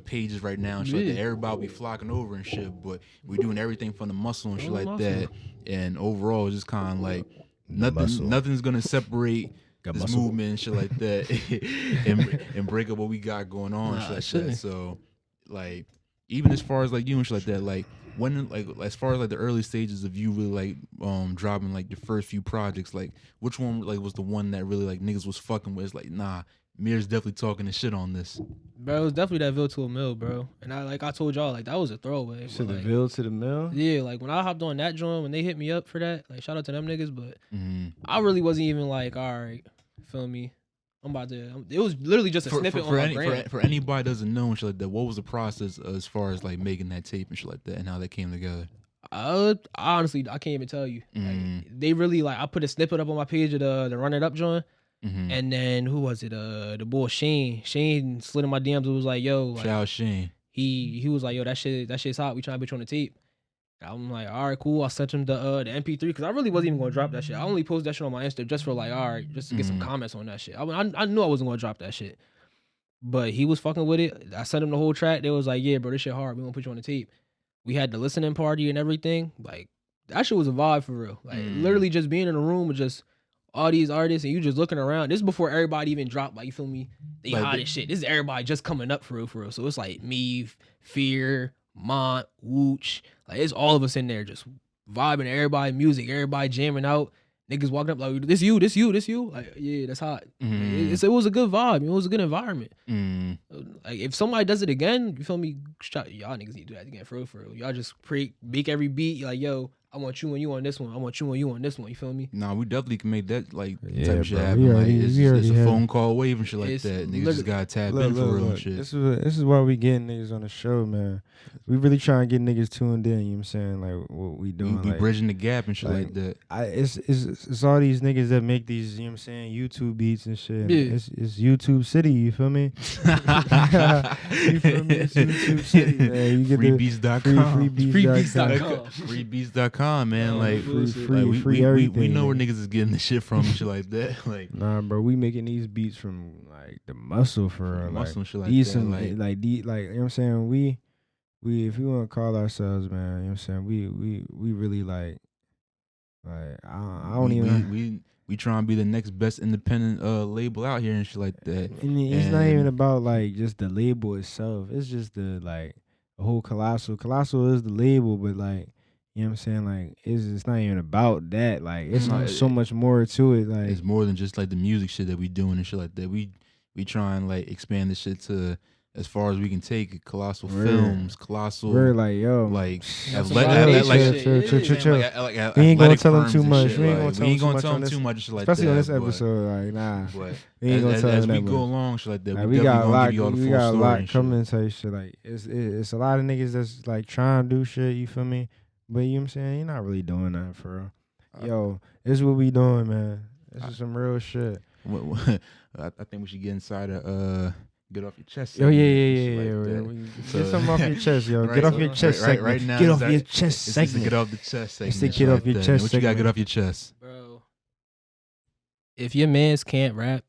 pages right now and shit like Yeah. that, everybody would be flocking over and shit. But we're doing everything from the muscle and shit All like muscle. that. And overall, it's just kind of like nothing's gonna separate Got this muscle. movement and shit like that, and break up what we got going on, Nah, shit like shouldn't. that. So, like, even as far as like you and shit like that, like when like as far as like the early stages of you really like dropping like your first few projects, like which one like was the one that really like niggas was fucking with? It's like, nah, Mir's definitely talking the shit on this. Bro, it was definitely that Ville to a Mill, bro. And I told y'all, like, that was a throwaway. To but, the like, Ville to the mill. yeah, like when I hopped on that joint, when they hit me up for that, like shout out to them niggas, but Mm-hmm. I really wasn't even like, all right, feel me? I'm about to. It was literally just a snippet on my gram. For anybody that doesn't know and shit like that, what was the process as far as like making that tape and shit like that, and how that came together? Honestly, I can't even tell you. Mm. Like, they really like I put a snippet up on my page of the Run It Up joint, Mm-hmm. and then who was it? The boy Shane. Shane slid in my DMs. It was like, yo, like, Shout out Shane. he was like, yo, that shit's hot. We trying to put you on the tape. I'm like, all right, cool. I sent him the MP3 because I really wasn't even gonna drop that shit. I only posted that shit on my Insta just for like, all right, just to get some comments on that shit. I knew I wasn't gonna drop that shit, but he was fucking with it. I sent him the whole track. They was like, yeah, bro, this shit hard. We gonna put you on the tape. We had the listening party and everything. Like that shit was a vibe for real. Like literally just being in a room with just all these artists and you just looking around. This is before everybody even dropped. Like you feel me? They Like, hot as shit. This is everybody just coming up for real. So it's like me, Fear, Mont, Wooch. Like it's all of us in there just vibing. Everybody music. Everybody jamming out. Niggas walking up like this you. Like yeah, that's hot. Mm. It was a good vibe. It was a good environment. Mm. Like if somebody does it again, you feel me? Y'all niggas need to do that again for real. Y'all just make every beat like yo. I want you and you on this one. I want you and you on this one. You feel me? Nah, we definitely can make that like Yeah, type of shit bro. happen. We Like already- it's, we just, already it's a have- phone call away and shit like It's that. Niggas literally- just gotta tap Look, in for look, real and look. shit. This is why we getting niggas on the show, man. We really trying to get niggas tuned in. You know what I'm saying? Like what we doing. We like, bridging the gap and shit like like, that. It's all these niggas that make these, you know what I'm saying, YouTube beats and shit. Yeah. It's YouTube City, you feel me? You feel me? It's YouTube City, man. You get Freebeats.com. Freebeats.com. Freebeats.com, man. Like, free everything. we know where man. niggas is getting the shit from and shit like that. Like, Nah, bro, we making these beats from like the muscle for real. muscle and shit like these that. some Like, you know what I'm saying? We if we want to call ourselves, man, you know what I'm saying? We really like I don't even. we trying to be the next best independent label out here and shit like that. And it's not And- even about like just the label itself. It's just the whole Colossal. Colossal is the label, but like you know what I'm saying. Like it's not even about that. Like it's No, not so much more to it. Like It's more than just like the music shit that we doing and shit like that. We try and like expand this shit to as far as we can take it. Colossal Word. Films, Colossal we're like yo, like That's like- some like- validation like- shit, chill, yeah. chill, chill. like We ain't gonna athletic tell 'em firms too and much. shit, We ain't like, gonna tell we 'em ain't too gonna much tell on them this- too much and shit like especially that. on this but- episode. Like nah, But we ain't gonna as, tell as them we that go much. along, shit like that, Like, we definitely gonna give you all the we full got a story lot and shit. coming type shit. Like it's a lot of niggas that's like trying to do shit. You feel me? But you know what I'm saying? You're not really doing that for real. Yo, this is what we doing, man. This is some real shit. I think we should get inside of get off your chest. Yo, segment yeah. and shit like that. Get something off your chest, yo. Right, Get off so your chest right segment. now, Get this off is your our- chest This is the segment. get off the chest segment. It's the and get shit off like your that. chest What you got to segment. get off your chest? Bro, if your mans can't rap,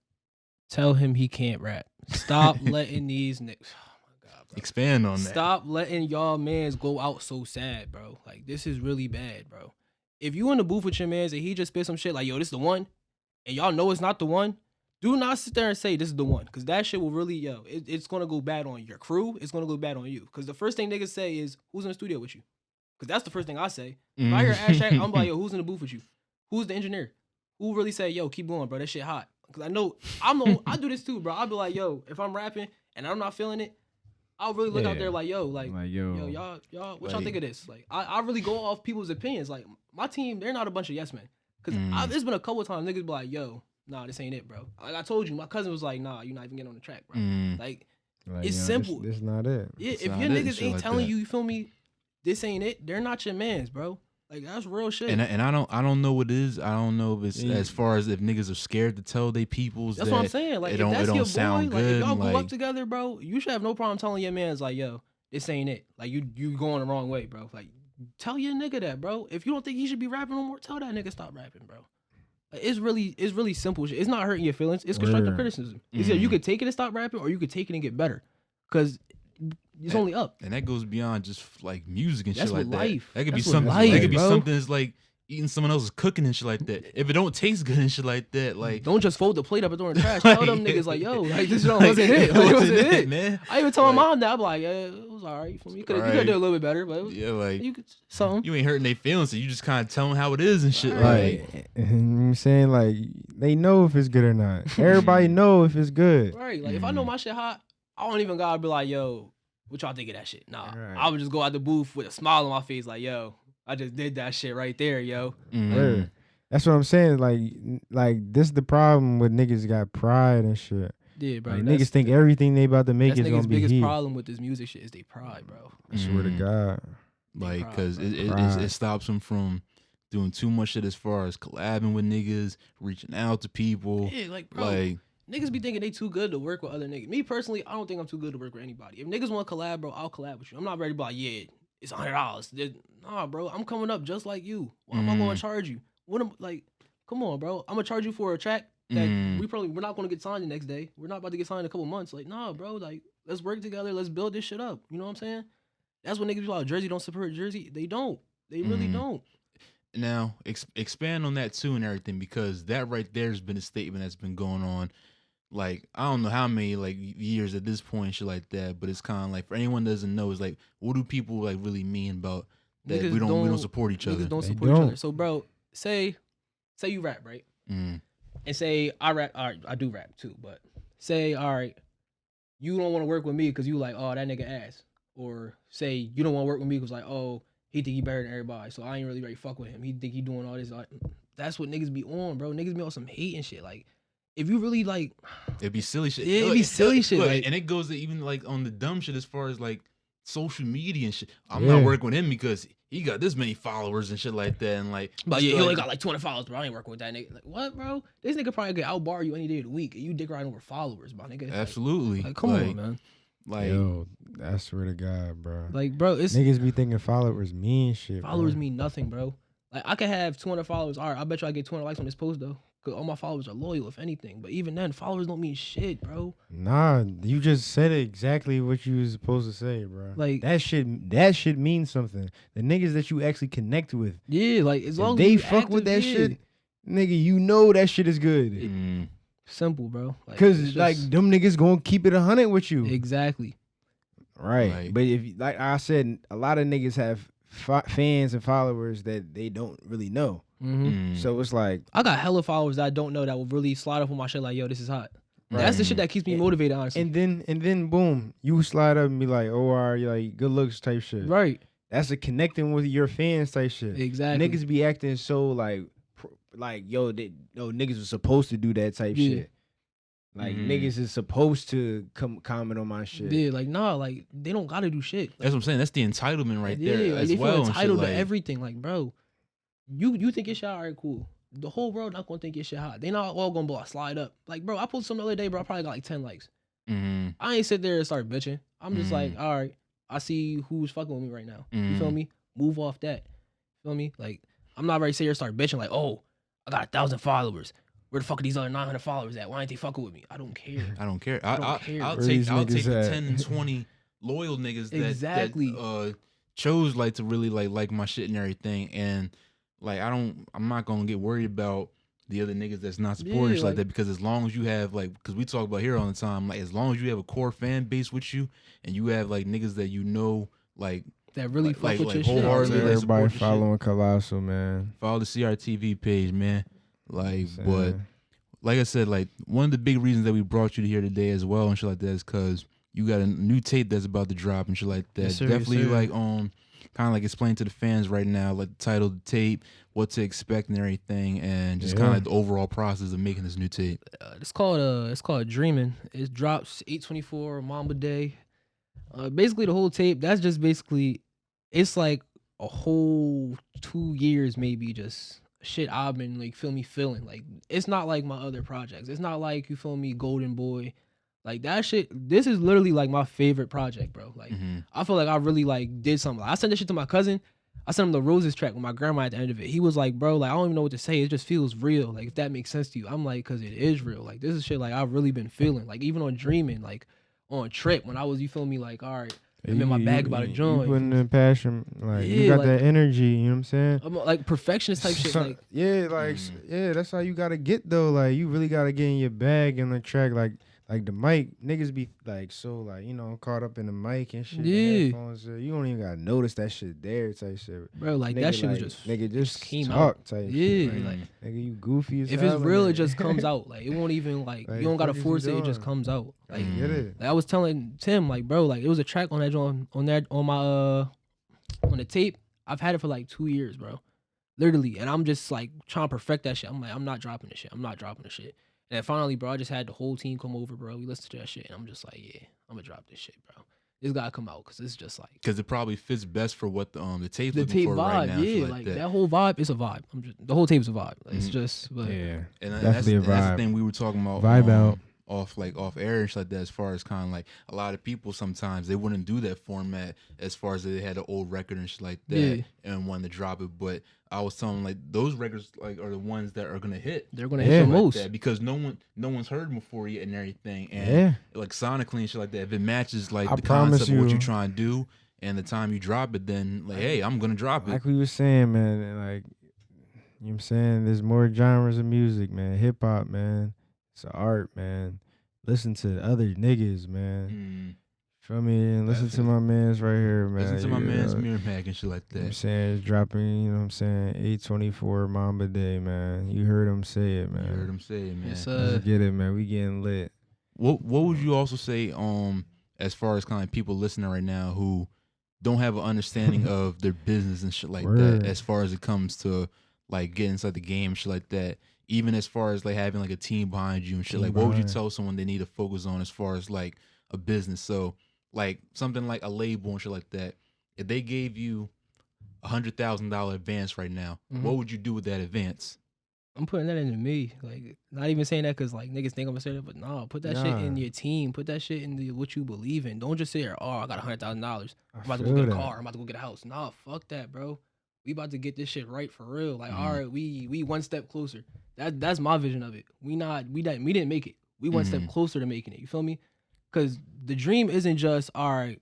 tell him he can't rap. Stop letting these niggas. Oh my god, bro. Expand on that. Stop letting y'all mans go out so sad, bro. Like this is really bad, bro. If you in the booth with your mans and he just spit some shit like, yo, this the one, and y'all know it's not the one, do not sit there and say this is the one, because that shit will really, it's gonna go bad on your crew. It's gonna go bad on you, because the first thing niggas say is, who's in the studio with you? Because that's the first thing I say. If I hear Ash Shack, I'm like, yo, who's in the booth with you? Who's the engineer? Who really say, yo, keep going, bro? That shit hot. Because I do this too, bro. I'll be like, yo, if I'm rapping and I'm not feeling it, I'll really look out Yeah. there like, yo, yo, y'all, what y'all Like- think of this? Like, I really go off people's opinions. Like, my team, they're not a bunch of yes men. Because it's been a couple of times niggas be like, yo, nah, this ain't it, bro. Like I told you, my cousin was like, nah, you're not even getting on the track, bro. Like, it's simple. This not it. yeah, It's if not your it and niggas shit ain't like telling that. you feel me, this ain't it, they're not your mans, bro. Like, that's real shit. And I don't know what it is. I don't know if it's Yeah. as far as if niggas are scared to tell they peoples. That's that what I'm saying. Like, it if don't, that's it don't your sound boy, like, good. if y'all grew like, up together, bro, you should have no problem telling your mans, like, yo, this ain't it. Like, you going the wrong way, bro. Like, tell your nigga that, bro. If you don't think he should be rapping no more, tell that nigga stop rapping, bro. Like, it's really simple shit. It's not hurting your feelings. It's constructive Word. criticism. It's either you could take it and stop rapping, or you could take it and get better. Because it's only up. and that goes beyond just like music and That's shit like what that. life- That could be that's what something. life, That could be bro. something that's like eating someone else's cooking and shit like that. If it don't taste good and shit like that, like don't just fold the plate up and throw it in the trash. Tell them niggas like, yo, like this shit wasn't it. it Like, it wasn't wasn't it, it, man. I even told Like- my mom that. I'm like, yeah, it was all right for me. You could have did a little bit better, but Yeah, like you could something. you ain't hurting their feelings, so you just kind of tell them how it is and shit. Right. Like, I'm saying like they know if it's good or not. Everybody know if it's good. Right. Like if I know my shit hot, I don't even gotta be like, yo, what y'all think of that shit? Nah. Right. I would just go out the booth with a smile on my face, like, yo, I just did that shit right there, yo. Word. That's what I'm saying. Like this the problem with niggas got pride and shit. Yeah, bro. Like, niggas think everything they about to make that's is gonna niggas' be biggest heat. problem with this music shit is they pride, bro. I swear to God. Like, Pride, cause bro. it stops them from doing too much shit as far as collabing with niggas, reaching out to people. Yeah, like, bro. Like, Niggas be thinking they too good to work with other niggas. Me personally, I don't think I'm too good to work with anybody. If niggas want to collab, bro, I'll collab with you. I'm not ready to be like, yeah, it's $100. Nah, bro, I'm coming up just like you. Why am I going to charge you? Like, come on, bro. I'm gonna charge you for a track that we're not gonna get signed the next day. We're not about to get signed in a couple months. Like, nah, bro. Like, let's work together. Let's build this shit up. You know what I'm saying? That's what niggas be like. Jersey don't support Jersey. They don't. They really don't. now expand on that too and everything, because that right there has been a statement that's been going on. Like, I don't know how many like years at this point, shit like that. But it's kind of like, for anyone that doesn't know, it's like, what do people like really mean about that? Niggas We don't support each other. Niggas don't They support each don't. other. So, bro, say you rap, right? Mm. And say I rap. All right, I do rap too. But say, all right, you don't want to work with me because you like, oh, that nigga ass. Or say you don't want to work with me because like, oh, he think he better than everybody, so I ain't really ready to fuck with him. He think he doing all this. Like, that's what niggas be on, bro. Niggas be on some hate and shit. Like, if you really like, It'd be silly shit. Yeah, it'd be silly shit, Look, like- and it goes to even like on the dumb shit as far as like social media and shit. I'm Yeah. not working with him because he got this many followers and shit like that. And like, but it's yeah, he like- only got like 200 followers, bro. I ain't working with that nigga. Like, what, bro? This nigga probably could outbar you any day of the week, and you dick riding over followers, my nigga. absolutely. Like, come on, man. Like, Yo, I swear to God, bro. Like, bro, it's Niggas be thinking followers mean shit. followers bro. mean nothing, bro. Like, I could have 200 followers. All right, I bet you I get 200 likes on this post though, cause all my followers are loyal, if anything. But even then, followers don't mean shit, bro. Nah, you just said exactly what you was supposed to say, bro. Like- that shit means something. The niggas that you actually connect with, Yeah, like as long if as they you fuck with that active, yeah. shit, nigga, you know that shit is good. mm, Simple, bro. Like, Cause it's like just- them niggas gonna keep it 100 with you, exactly. right? Like- But if like I said, a lot of niggas have fans and followers that they don't really know. Mm-hmm. mm, So it's like, I got hella followers that I don't know that will really slide up on my shit like, yo, this is hot. That's the shit that keeps me motivated, honestly. and then boom, you slide up and be like, oh, are you like good looks type shit? Right. That's a connecting with your fans type shit. Exactly. Niggas be acting so like yo, niggas was supposed to do that type Yeah. shit. Like Mhm. niggas is supposed to comment on my shit. Yeah, like, nah, like, they don't gotta do shit. Like, that's what I'm saying. That's the entitlement right yeah, there like, as they well. feel and shit, entitled to like- everything. Like, bro, you think your shit all right, cool. The whole world not gonna think your shit hot. They not all gonna be like, slide up. Like, bro, I posted something the other day, bro. I probably got like 10 likes. Mhm, I ain't sit there and start bitching. I'm just Mhm. like, all right, I see who's fucking with me right now. You feel Mhm. me? Move off that. Feel me? Like, I'm not ready to sit here and start bitching like, oh, I got 1,000 followers. Where the fuck are these other 900 followers at? Why ain't they fucking with me? I don't care. I don't care. don't care. I'll Where take these I'll niggas take the at? 10 and 20 loyal niggas Exactly. that chose like to really like my shit and everything. And like I'm not gonna get worried about the other niggas that's not supporting Yeah, shit like like- that, because as long as you have like, because we talk about here all the time, like as long as you have a core fan base with you and you have like niggas that you know like That really Like- fuck like- with like your shit. wholeheartedly, like, support Everybody the shit. following Colossal, man. follow the CRTV page, man. Like, Saying. but like I said, like one of the big reasons that we brought you here today as well and shit like that is because you got a new tape that's about to drop and shit like that. Yes, sir, yes, Definitely sir. like kind of like explain to the fans right now, like the title of the tape, what to expect and everything, and just kind Yeah. of like the overall process of making this new tape. It's called Dreaming. It drops 8/24 Mamba Day. Basically the whole tape. That's just basically, it's like a whole 2 years maybe just shit I've been like feeling. Like, it's not like my other projects. It's not like, you feel me, Golden Boy. Like that shit. This is literally like my favorite project, bro. Like Mhm. I feel like I really like did something. I sent this shit to my cousin. I sent him the Roses track with my grandma at the end of it. He was like, bro, like I don't even know what to say. It just feels real. Like if that makes sense to you. I'm like, cause it is real. Like this is shit like I've really been feeling. Like even on Dreaming, like on Trip, when I was, you feel me, like, all right, I'm in my bag about to join. You putting in passion, like Yeah, you got like- that energy. You know what I'm saying? I'm like perfectionist type shit. Like yeah, that's how you gotta get though. Like you really gotta get in your bag and the track. Like the mic, niggas be like so like caught up in the mic and shit. Yeah. The headphones, you don't even gotta notice that shit there type shit. bro, like Nigga, that shit was like, just nigga just came talk out. type Yeah, shit. like Nigga, you goofy as if hell. it's real, in it just comes out. Like it won't even like Like, you don't gotta fuck is you force it. It just doing? comes out. Like, Get it? like I was telling Tim, like bro, like it was a track on that on my on the tape. I've had it for like 2 years, bro. Literally, and I'm just like trying to perfect that shit. I'm like, I'm not dropping this shit. I'm not dropping this shit. And then finally, bro, I just had the whole team come over, bro. We listened to that shit, and I'm just like, yeah, I'm gonna drop this shit, bro. This gotta come out because it's just like Because it probably fits best for what the tape's the looking tape for vibe, right now. yeah, like that whole vibe is a vibe. The whole tape's a vibe. Like, it's just, but Yeah, And definitely a that's the vibe. thing we were talking about. Vibe out. Off air and shit like that. As far as kind of like a lot of people sometimes they wouldn't do that format as far as they had an old record and shit like that Yeah. and wanted to drop it. But I was telling them, like those records like are the ones that are gonna hit. they're gonna Yeah. hit the Like most. that, because no one's heard them before yet and everything. And Yeah. like sonically and shit like that, if it matches like I the promise concept of what you. you're trying to do and the time you drop it, then like hey, I'm gonna drop it. Like we was saying, man, and like you know what I'm saying, there's more genres of music, man. Hip hop, man. It's an art, man. Listen to other niggas, man. Feel me? And listen to my mans right here, man. Listen to my You man's know, Mir Mac and shit like You know what I'm that. saying? It's dropping, you know what I'm saying, 824 Mamba Day, man. You heard him say it, man. You heard him say it, man. Yes, Let's get it, man. We getting lit. What would you also say as far as kind of like people listening right now who don't have an understanding of their business and shit like Word. that as far as it comes to like getting inside the game and shit like that, even as far as like having like a team behind you and shit, Team like what would you behind. tell someone they need to focus on as far as like a business? So like something like a label and shit like that, if they gave you $100,000 advance right now, Mhm. what would you do with that advance? I'm putting that into me. Like, not even saying that because like niggas think I'm gonna say that, but nah, put that shit in Nah. your team. Put that shit in what you believe in. Don't just say, oh, I got $100,000. I'm about to go feel get a that. car. I'm about to go get a house. Nah, fuck that, bro. We about to get this shit right for real. Like, Mhm. all right, we one step closer. That's my vision of it. We didn't make it. We one step Mhm. closer to making it. You feel me? Because the dream isn't just, all right,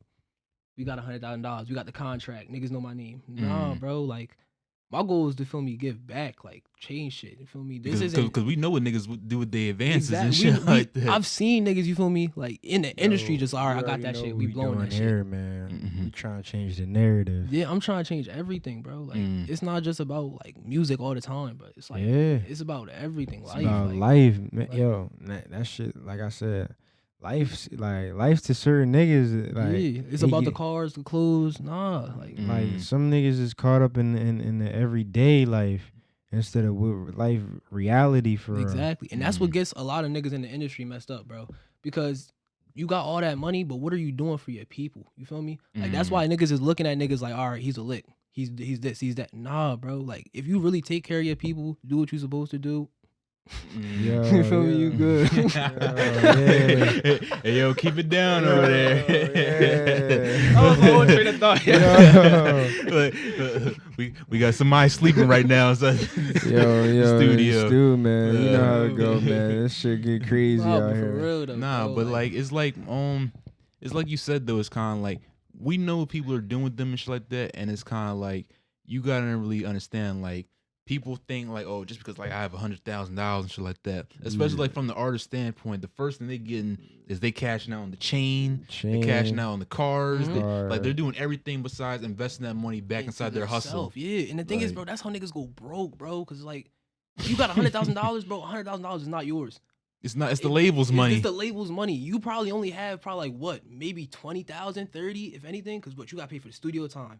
we got $100,000. We got the contract. Niggas know my name. Nah, Mhm. bro. Like, my goal is to feel me give back, like change shit. You feel me? This Because isn't we know what niggas would do with their advances and exactly. shit like that. I've seen niggas. You feel me? Like in the industry, Yo, just all right. you I got already that know shit. what We blowing doing that here, shit. man. Mhm. We trying to change the narrative. Yeah, I'm trying to change everything, bro. Like it's not just about like music all the time, but it's like Yeah. it's about everything. It's Life, about like, life, man. like- Yo, that shit, like I said, life to certain niggas, like yeah, it's they about the get- cars, the clothes. Nah, like like Mm. some niggas is caught up in the everyday life instead of what life reality for real. exactly, and that's what gets a lot of niggas in the industry messed up, bro. Because you got all that money, but what are you doing for your people? You feel me? Like that's why niggas is looking at niggas like, all right, he's a lick. He's this, he's that. Nah, bro. Like if you really take care of your people, do what you're supposed to do. Yo, You feel me? You good. Hey, yo, keep it down over there. yeah. I was always train of thought. we got somebody sleeping right now. So Yo, studio. Stu, man. You know how Yeah. it go, man. This shit get crazy Nah, out but for here. real though. Nah, bro, but like it's like you said though. It's kind of like we know what people are doing with them and shit like that, and it's kind of like you gotta really understand like. People think like, oh, just because like I have $100,000 and shit like that. Especially like from the artist standpoint, the first thing they getting is they cashing out on the chain, they cashing out on the cars. Like they're doing everything besides investing that money back inside their hustle. Yeah, and the thing is, Like- bro, that's how niggas go broke, bro. Cause like, you got $100,000, bro. $100,000 is not yours. It's the label's money. It's the label's money. You probably only have like what, maybe 20,000, 30, if anything. Cause what you got to pay for the studio time.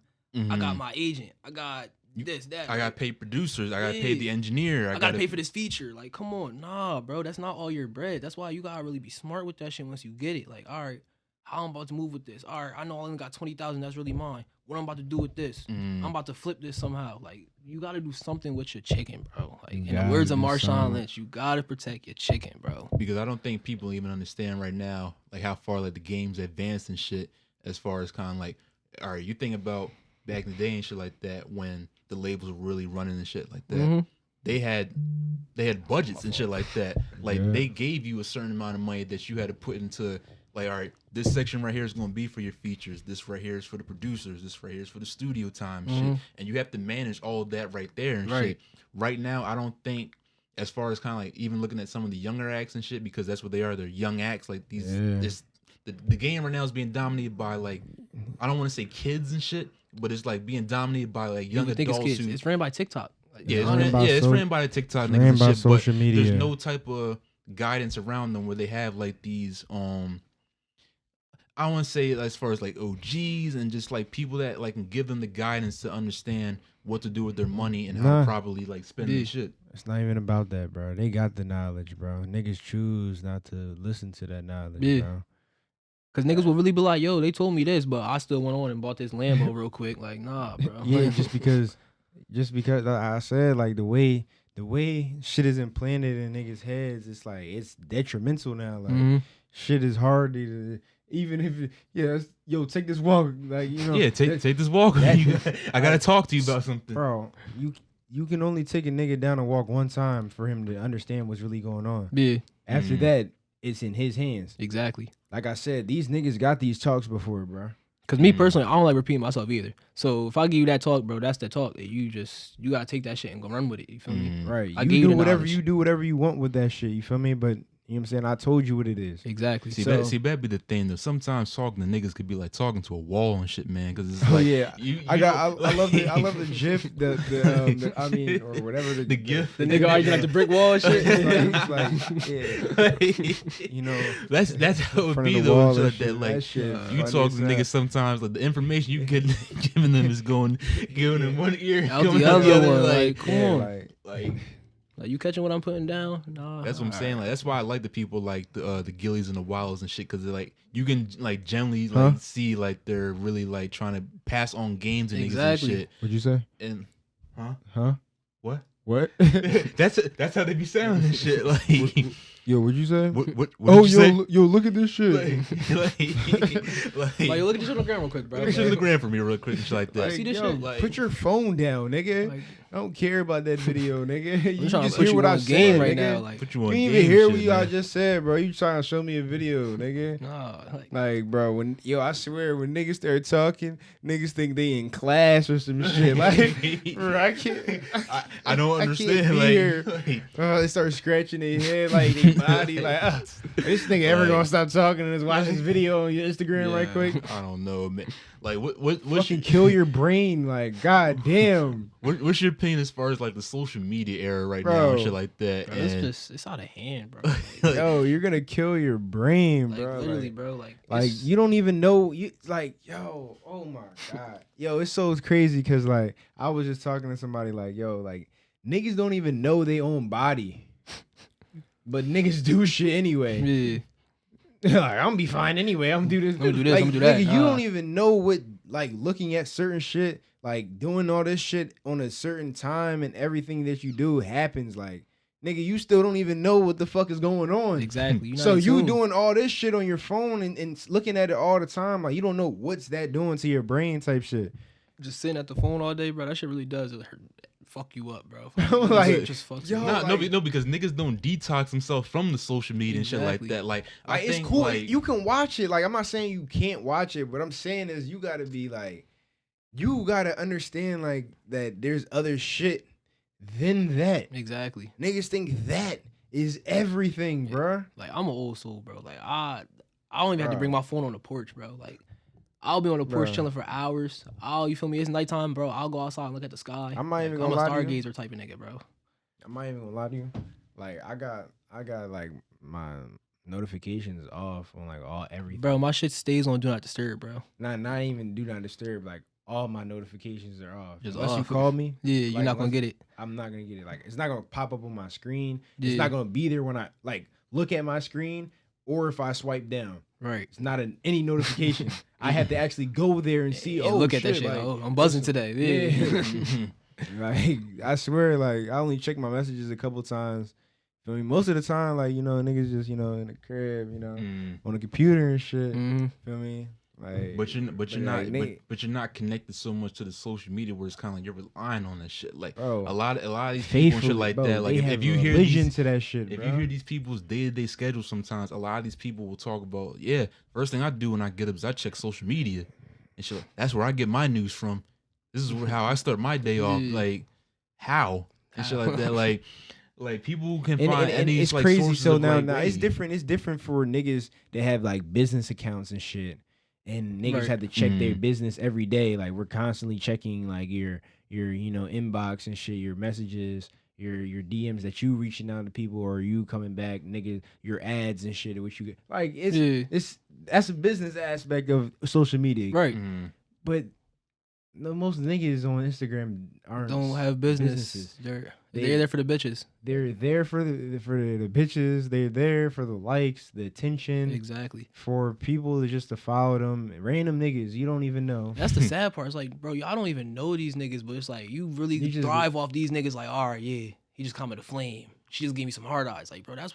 I got my agent. I got this, that. I got to pay producers. I got to pay the engineer. I gotta pay for this feature. Like, come on, nah, bro. That's not all your bread. That's why you gotta really be smart with that shit once you get it. Like, all right, how I'm about to move with this. All right, I know I only got 20,000. That's really mine. What I'm about to do with this? I'm about to flip this somehow. Like, you gotta do something with your chicken, bro. Like, in the words of Marshawn Lynch, you gotta protect your chicken, bro. Because I don't think people even understand right now like how far like the game's advanced and shit. As far as kind of like, all right, you think about back in the day and shit like that when the labels were really running and shit like that. They had budgets and shit like that. Like they gave you a certain amount of money that you had to put into like, all right, this section right here is going to be for your features. This right here is for the producers. This right here is for the studio time shit. And you have to manage all of that right there and shit. Right now, I don't think, as far as kind of like even looking at some of the younger acts and shit, because that's what they are. They're young acts. Like these, the game right now is being dominated by like, I don't want to say kids and shit, but it's like being dominated by like young adults. It's ran by TikTok. Like, it's ran by the TikTok niggas and shit. Social media. There's no type of guidance around them where they have like these I want to say as far as like OGs and just like people that like can give them the guidance to understand what to do with their money and how to properly like spend their shit. It's not even about that, bro. They got the knowledge, bro. Niggas choose not to listen to that knowledge, bro. Cause niggas will really be like, yo, they told me this, but I still went on and bought this Lambo real quick. Like, nah, bro. Yeah, just because I said like the way shit is implanted in niggas' heads, it's like it's detrimental now. Like shit is hard to, even if yo, take this walk, like, you know. Yeah, take this walk. I gotta talk to you about something, bro. You can only take a nigga down a walk one time for him to understand what's really going on. Yeah. After that, it's in his hands. Exactly. Like I said, these niggas got these talks before, bro. Cause me personally, I don't like repeating myself either. So if I give you that talk, bro, that's the talk. You gotta take that shit and go run with it. You feel me? Right. You do whatever you want with that shit. You feel me? But you know what I'm saying? I told you what it is. Exactly. See, that be the thing though. Sometimes talking to niggas could be like talking to a wall and shit, man. Cause it's like, I love the GIF, I mean, or whatever the GIF. The nigga arguing at the brick wall and shit. You know, that's how it would be though. That like you talk to niggas sometimes, like the information you get giving them is going in one ear, out the other one. Like, come on, like you catching what I'm putting down? Nah. That's what I'm saying. Like that's why I like the people like the Gillies and the Wilds and shit, because like you can like generally like see like they're really like trying to pass on games and niggas and shit. What'd you say? And what? That's how they be sounding and shit. Like yo, what'd you say? What yo, look at this shit. Like, yo, look at this shit on the gram real quick, bro. Look at shit on the gram for me real quick and shit like that. Like, see this shit? Like, put your phone down, nigga. Like, I don't care about that video, nigga. You trying just to put hear you what on I the game said, right nigga. now. Like, put you You on didn't game even hear shit, what man. I just said, bro. You trying to show me a video, nigga. nah, Like, bro, I swear, when niggas start talking, niggas think they in class or some shit. Like, bro, I can't. I don't understand. I can't be here. They start scratching their head, like, their body. Like, this nigga ever gonna stop talking and just watch this video on your Instagram right quick? I don't know, man. Like, what's Fucking kill your brain. Like, god damn. What's your opinion as far as like the social media era right now Bro. and shit like that? bro, And it's out of hand, bro. Yo, you're gonna kill your brain, Like, bro. literally, Like, bro. like you don't even know. You like, yo, oh my god, yo, it's so crazy because like I was just talking to somebody like, yo, like niggas don't even know their own body, but niggas do shit anyway. Yeah. Like, I'm gonna be fine anyway. I'm gonna do this. I'm gonna do this, Like, I'm gonna do that. Nigga, you don't even know what, like, looking at certain shit, like doing all this shit on a certain time and everything that you do happens. Like, nigga, you still don't even know what the fuck is going on. Exactly. So you doing all this shit on your phone and looking at it all the time, like you don't know what's that doing to your brain type shit. just sitting at the phone all day, bro. That shit really does fuck you up, bro. Like, it just fucks you up. No, because niggas don't detox themselves from the social media and shit like that. Like, I it's think, cool. like, You can watch it. Like, I'm not saying you can't watch it. What I'm saying is you gotta be like, you gotta understand like that there's other shit than that. Exactly. Niggas think that is everything, bruh. Like, I'm an old soul, bro. Like, I don't even have to bring my phone on the porch, bro. Like, I'll be on the porch chilling for hours. You feel me? It's nighttime, bro. I'll go outside and look at the sky. I'm not even I'm gonna a lie to you. stargazer type of nigga, bro. I'm not even gonna lie to you. Like, I got like my notifications off on like everything. Bro, my shit stays on Do Not Disturb, bro. Not even do not disturb. Like, all my notifications are off. Just Unless you off. call me. Yeah, you're not gonna get it. I'm not gonna get it. Like, it's not gonna pop up on my screen. Yeah. It's not gonna be there when I like look at my screen or if I swipe down. Right. It's not any notification. I have to actually go there and see. Yeah, look at that shit. Like, I'm buzzing today. Yeah. Like, I swear, like, I only check my messages a couple times. I mean, most of the time, like, you know, niggas just, you know, in the crib, you know, on the computer and shit. Mm-hmm. Feel me? Like, But you're like, not but you're not connected so much to the social media where it's kind of like you're relying on that shit. Like bro, a lot of these people and shit like that. Like if you hear religion these, to that shit, if bro. you hear these people's day-to-day schedule, sometimes a lot of these people will talk about, yeah, first thing I do when I get up is I check social media and shit. That's where I get my news from. This is how I start my day off. Like how and shit like that. Like people can find any it's like crazy. sources So of, now, like, now way. it's different. It's different for niggas that have like business accounts and shit, and niggas Right. have to check their business every day. Like we're constantly checking like your inbox and shit, your messages, your DMs that you reaching out to people or you coming back, nigga, your ads and shit, which you get. Like it's that's a business aspect of social media, Right. But no, most niggas on Instagram Don't have businesses. They're there for the bitches. They're there for the bitches. They're there for the likes, the attention. Exactly. For people to follow them, random niggas you don't even know. That's the sad part. It's like, bro, y'all don't even know these niggas, but it's like you really thrive off these niggas. Like, all right, yeah, he just come with a flame. She just gave me some hard eyes. Like, bro, that's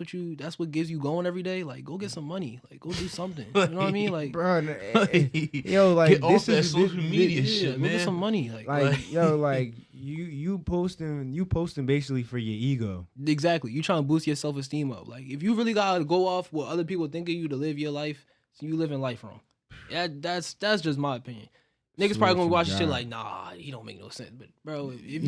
what gives you going every day. Like, go get some money. Like, go do something. You know what I mean? Like, bro, yo, like get off that social media shit, go man. get some money. Like yo, like you posting basically for your ego. Exactly. You trying to boost your self-esteem up. Like, if you really gotta go off what other people think of you to live your life, so you living life wrong. Yeah, that's just my opinion. Niggas probably gonna watch this shit like, nah, he don't make no sense. But bro, if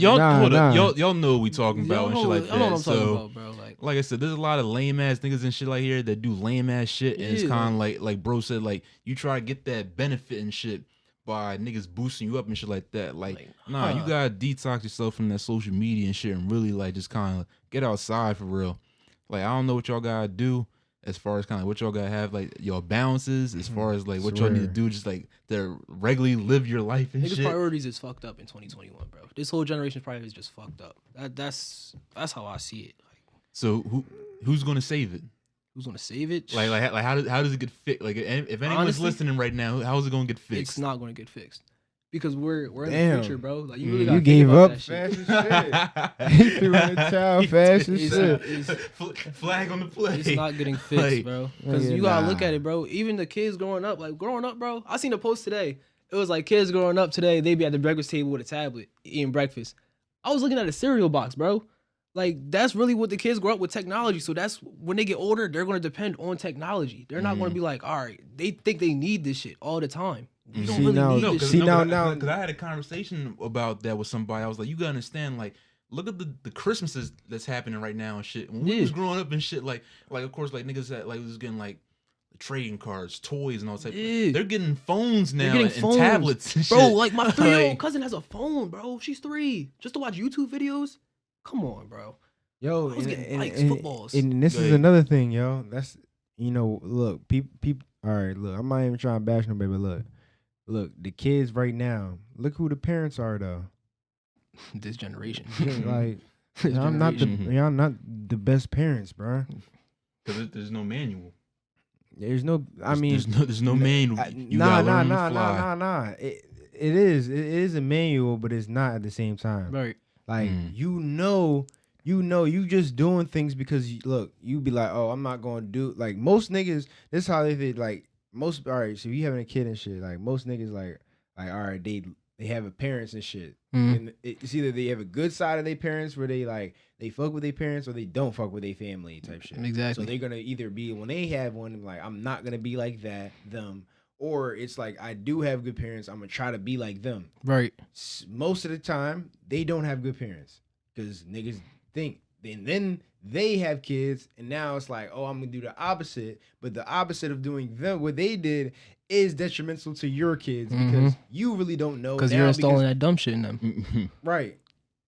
y'all know what we talking about and shit like that. I know what I'm talking about, bro. Like I said, there's a lot of lame ass niggas and shit like here that do lame ass shit, and it's kind of like bro said, like you try to get that benefit and shit by niggas boosting you up and shit like that. Like nah, you gotta detox yourself from that social media and shit, and really like just kind of get outside for real. Like I don't know what y'all gotta do as far as kind of what y'all gotta have, like your balances, as far as like what y'all need to do, just like to regularly live your life and niggas' shit. priorities is fucked up in 2021, bro. This whole generation's priorities is just fucked up. That's how I see it. Like, so who's gonna save it? Who's gonna save it? Like how does it get fixed? Like if anyone's Honestly, listening right now, how is it gonna get fixed? It's not gonna get fixed. Because we're in the future, bro. Like you really you gave up fast as shit. He threw in the towel fast as shit. Flag on the play. It's not getting fixed, bro. Because you gotta look at it, bro. Even the kids growing up, bro. I seen a post today. It was like kids growing up today, they be at the breakfast table with a tablet eating breakfast. I was looking at a cereal box, bro. Like that's really what the kids grow up with, technology. So that's when they get older, they're gonna depend on technology. They're not gonna be like, all right, they think they need this shit all the time. You don't really need this shit. Because I had a conversation about that with somebody. I was like, you gotta understand, like, look at the Christmases that's happening right now and shit. When we was growing up and shit, like of course, like niggas that like was getting like trading cards, toys, and all that. They're getting phones now and tablets and shit. Bro, like my 3-year-old cousin has a phone, bro. She's 3, just to watch YouTube videos. Come on, bro. Yo, I was getting likes, footballs. And this is another thing, yo. That's look, people. All right, look, I'm not even trying to bash nobody, but look, the kids right now. Look who the parents are, though. This generation, like, y'all not the best parents, bro. Because there's no manual. There's no. There's no manual. Nah. It is a manual, but it's not at the same time. Right. Like you just doing things because you be like, oh, I'm not gonna do, like most niggas. This is how they think. Like most, all right. So you having a kid and shit. Like most niggas, like all right, they have a parents and shit. And it's either they have a good side of their parents where they fuck with their parents, or they don't fuck with their family type shit. Exactly. So they're gonna either be, when they have one, like I'm not gonna be like them. Or it's like, I do have good parents, I'm gonna try to be like them. Right. Most of the time, they don't have good parents because niggas think. And then they have kids, and now it's like, oh, I'm gonna do the opposite. But the opposite of doing what they did is detrimental to your kids because you really don't know. Because you're installing that dumb shit in them. Right.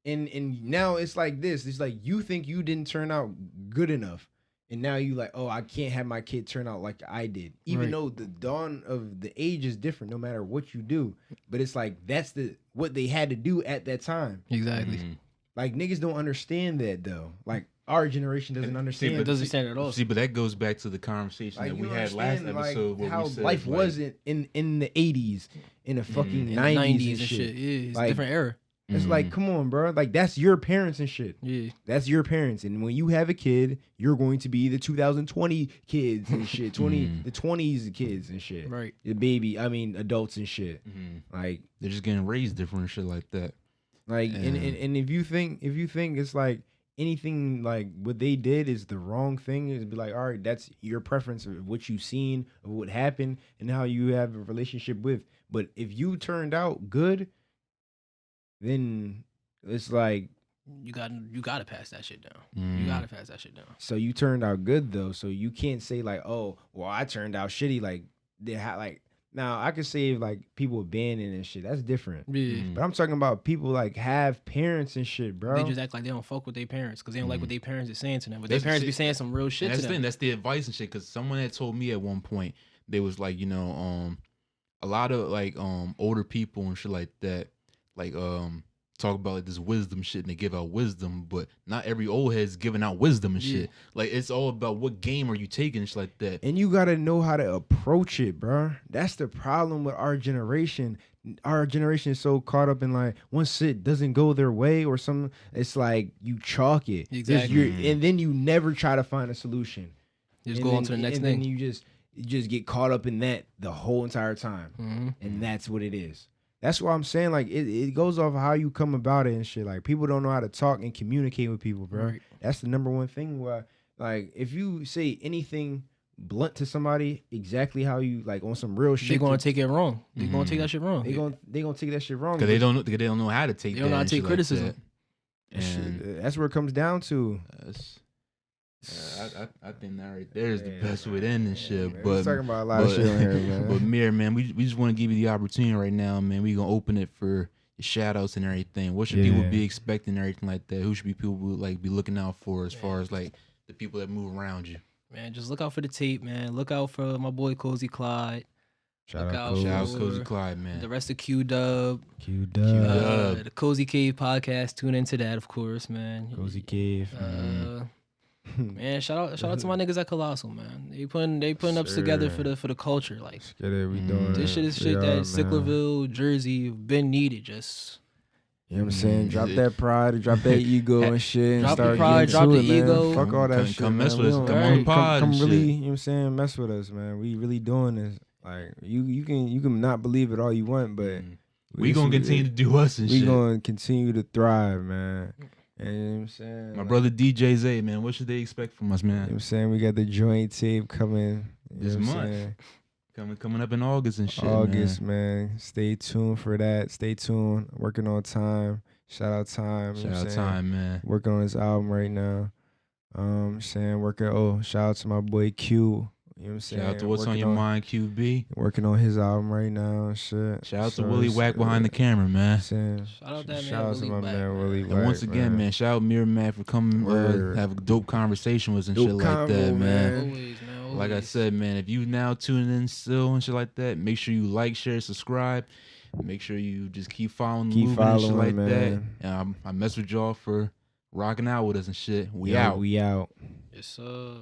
And now it's like this. It's like you think you didn't turn out good enough. And now you like, oh, I can't have my kid turn out like I did. Even though the dawn of the age is different no matter what you do. But it's like, that's what they had to do at that time. Exactly. Like, niggas don't understand that, though. Like, our generation doesn't understand. It doesn't understand at all. See, but that goes back to the conversation that we had last episode. Where how we said, life was in the 80s, in the fucking 90s and shit. Yeah, it's like, a different era. It's like, come on, bro. Like, that's your parents and shit. Yeah. That's your parents. And when you have a kid, you're going to be the 2020 kids and shit. The 20s kids and shit. Right. The adults and shit. Like, they're just getting raised different and shit like that. Like, and if you think it's like anything like what they did is the wrong thing, is be like, all right, that's your preference of what you've seen, of what happened, and how you have a relationship with. But if you turned out good, then it's like you gotta pass that shit down. You gotta pass that shit down. So you turned out good though, so you can't say like, oh, well, I turned out shitty. Like they had like. Now I could say like people abandoning and shit. That's different. Yeah. But I'm talking about people like have parents and shit, bro. They just act like they don't fuck with their parents because they don't like what their parents are saying to them. But their parents be saying some real shit to them. That's the thing. That's the advice and shit. Because someone had told me at one point, they was like, a lot of like older people and shit like that, like talk about like this wisdom shit and they give out wisdom, but not every old head's giving out wisdom and shit. Like it's all about what game are you taking and shit like that. And you gotta know how to approach it, bro. That's the problem with our generation. Our generation is so caught up in like once it doesn't go their way or something, it's like you chalk it. Exactly. And then you never try to find a solution. Just go on to the next thing. And then you just get caught up in that the whole entire time. And that's what it is. That's why I'm saying, like, it goes off of how you come about it and shit. Like, people don't know how to talk and communicate with people, bro. Right. That's the number one thing where, like, if you say anything blunt to somebody exactly how you, like, on some real shit. They're going to take it wrong. They're going to take that shit wrong. They gonna take that shit wrong. Because they don't know how to take that. They don't know how to take criticism. Like and that's where it comes down to. I think that right there is the best way to end this shit. Man, but we're talking about a lot of shit on here, man. But Mir, man, we just want to give you the opportunity right now, man. We gonna open it for your shout outs and everything. What should people be expecting and everything like that? Who should be people like be looking out for as far as like the people that move around you? Man, just look out for the tape, man. Look out for my boy Cozy Clyde. Shout out Cozy Clyde, man. The rest of Q-Dub. Q-Dub. The Cozy Cave podcast. Tune into that, of course, man. Cozy Cave. Man, shout out to my niggas at Colossal, man. They putting up together for the culture. Like we doing this shit is shit that Sicklerville, Jersey been needed. Just you know what I'm saying? Drop that pride, drop that ego and shit. Drop and start the pride, drop the ego. Fuck all that shit. Come mess with us. Come on the pod. Come really, you know what I'm saying? Mess with us, man. We really doing this. Like you can not believe it all you want, but we gonna continue to do us and shit. We gonna continue to thrive, man. And you know what I'm saying? My brother DJ Zay, man, what should they expect from us, man? You know what I'm saying? We got the joint tape coming this month. Coming up in August and shit. August, man. Stay tuned for that. Stay tuned. Working on Time. Shout out Time. Shout out Time, man. Working on his album right now. Shout out to my boy Q. You know what I'm saying? Shout out to What's on Your Mind, QB. Working on his album right now and shit. Shout out to Willie Wack behind the camera, man. Shout out that shout out to my man Willie Wack. And once again, man, shout out Mir Mac for coming have a dope conversation with us and shit like that, man. Always. Like I said, man, if you now tuning in still and shit like that, make sure you like, share, subscribe. Make sure you just keep following the movement and shit like that. And I mess with y'all for rocking out with us and shit. We out. We out. Yes, sir.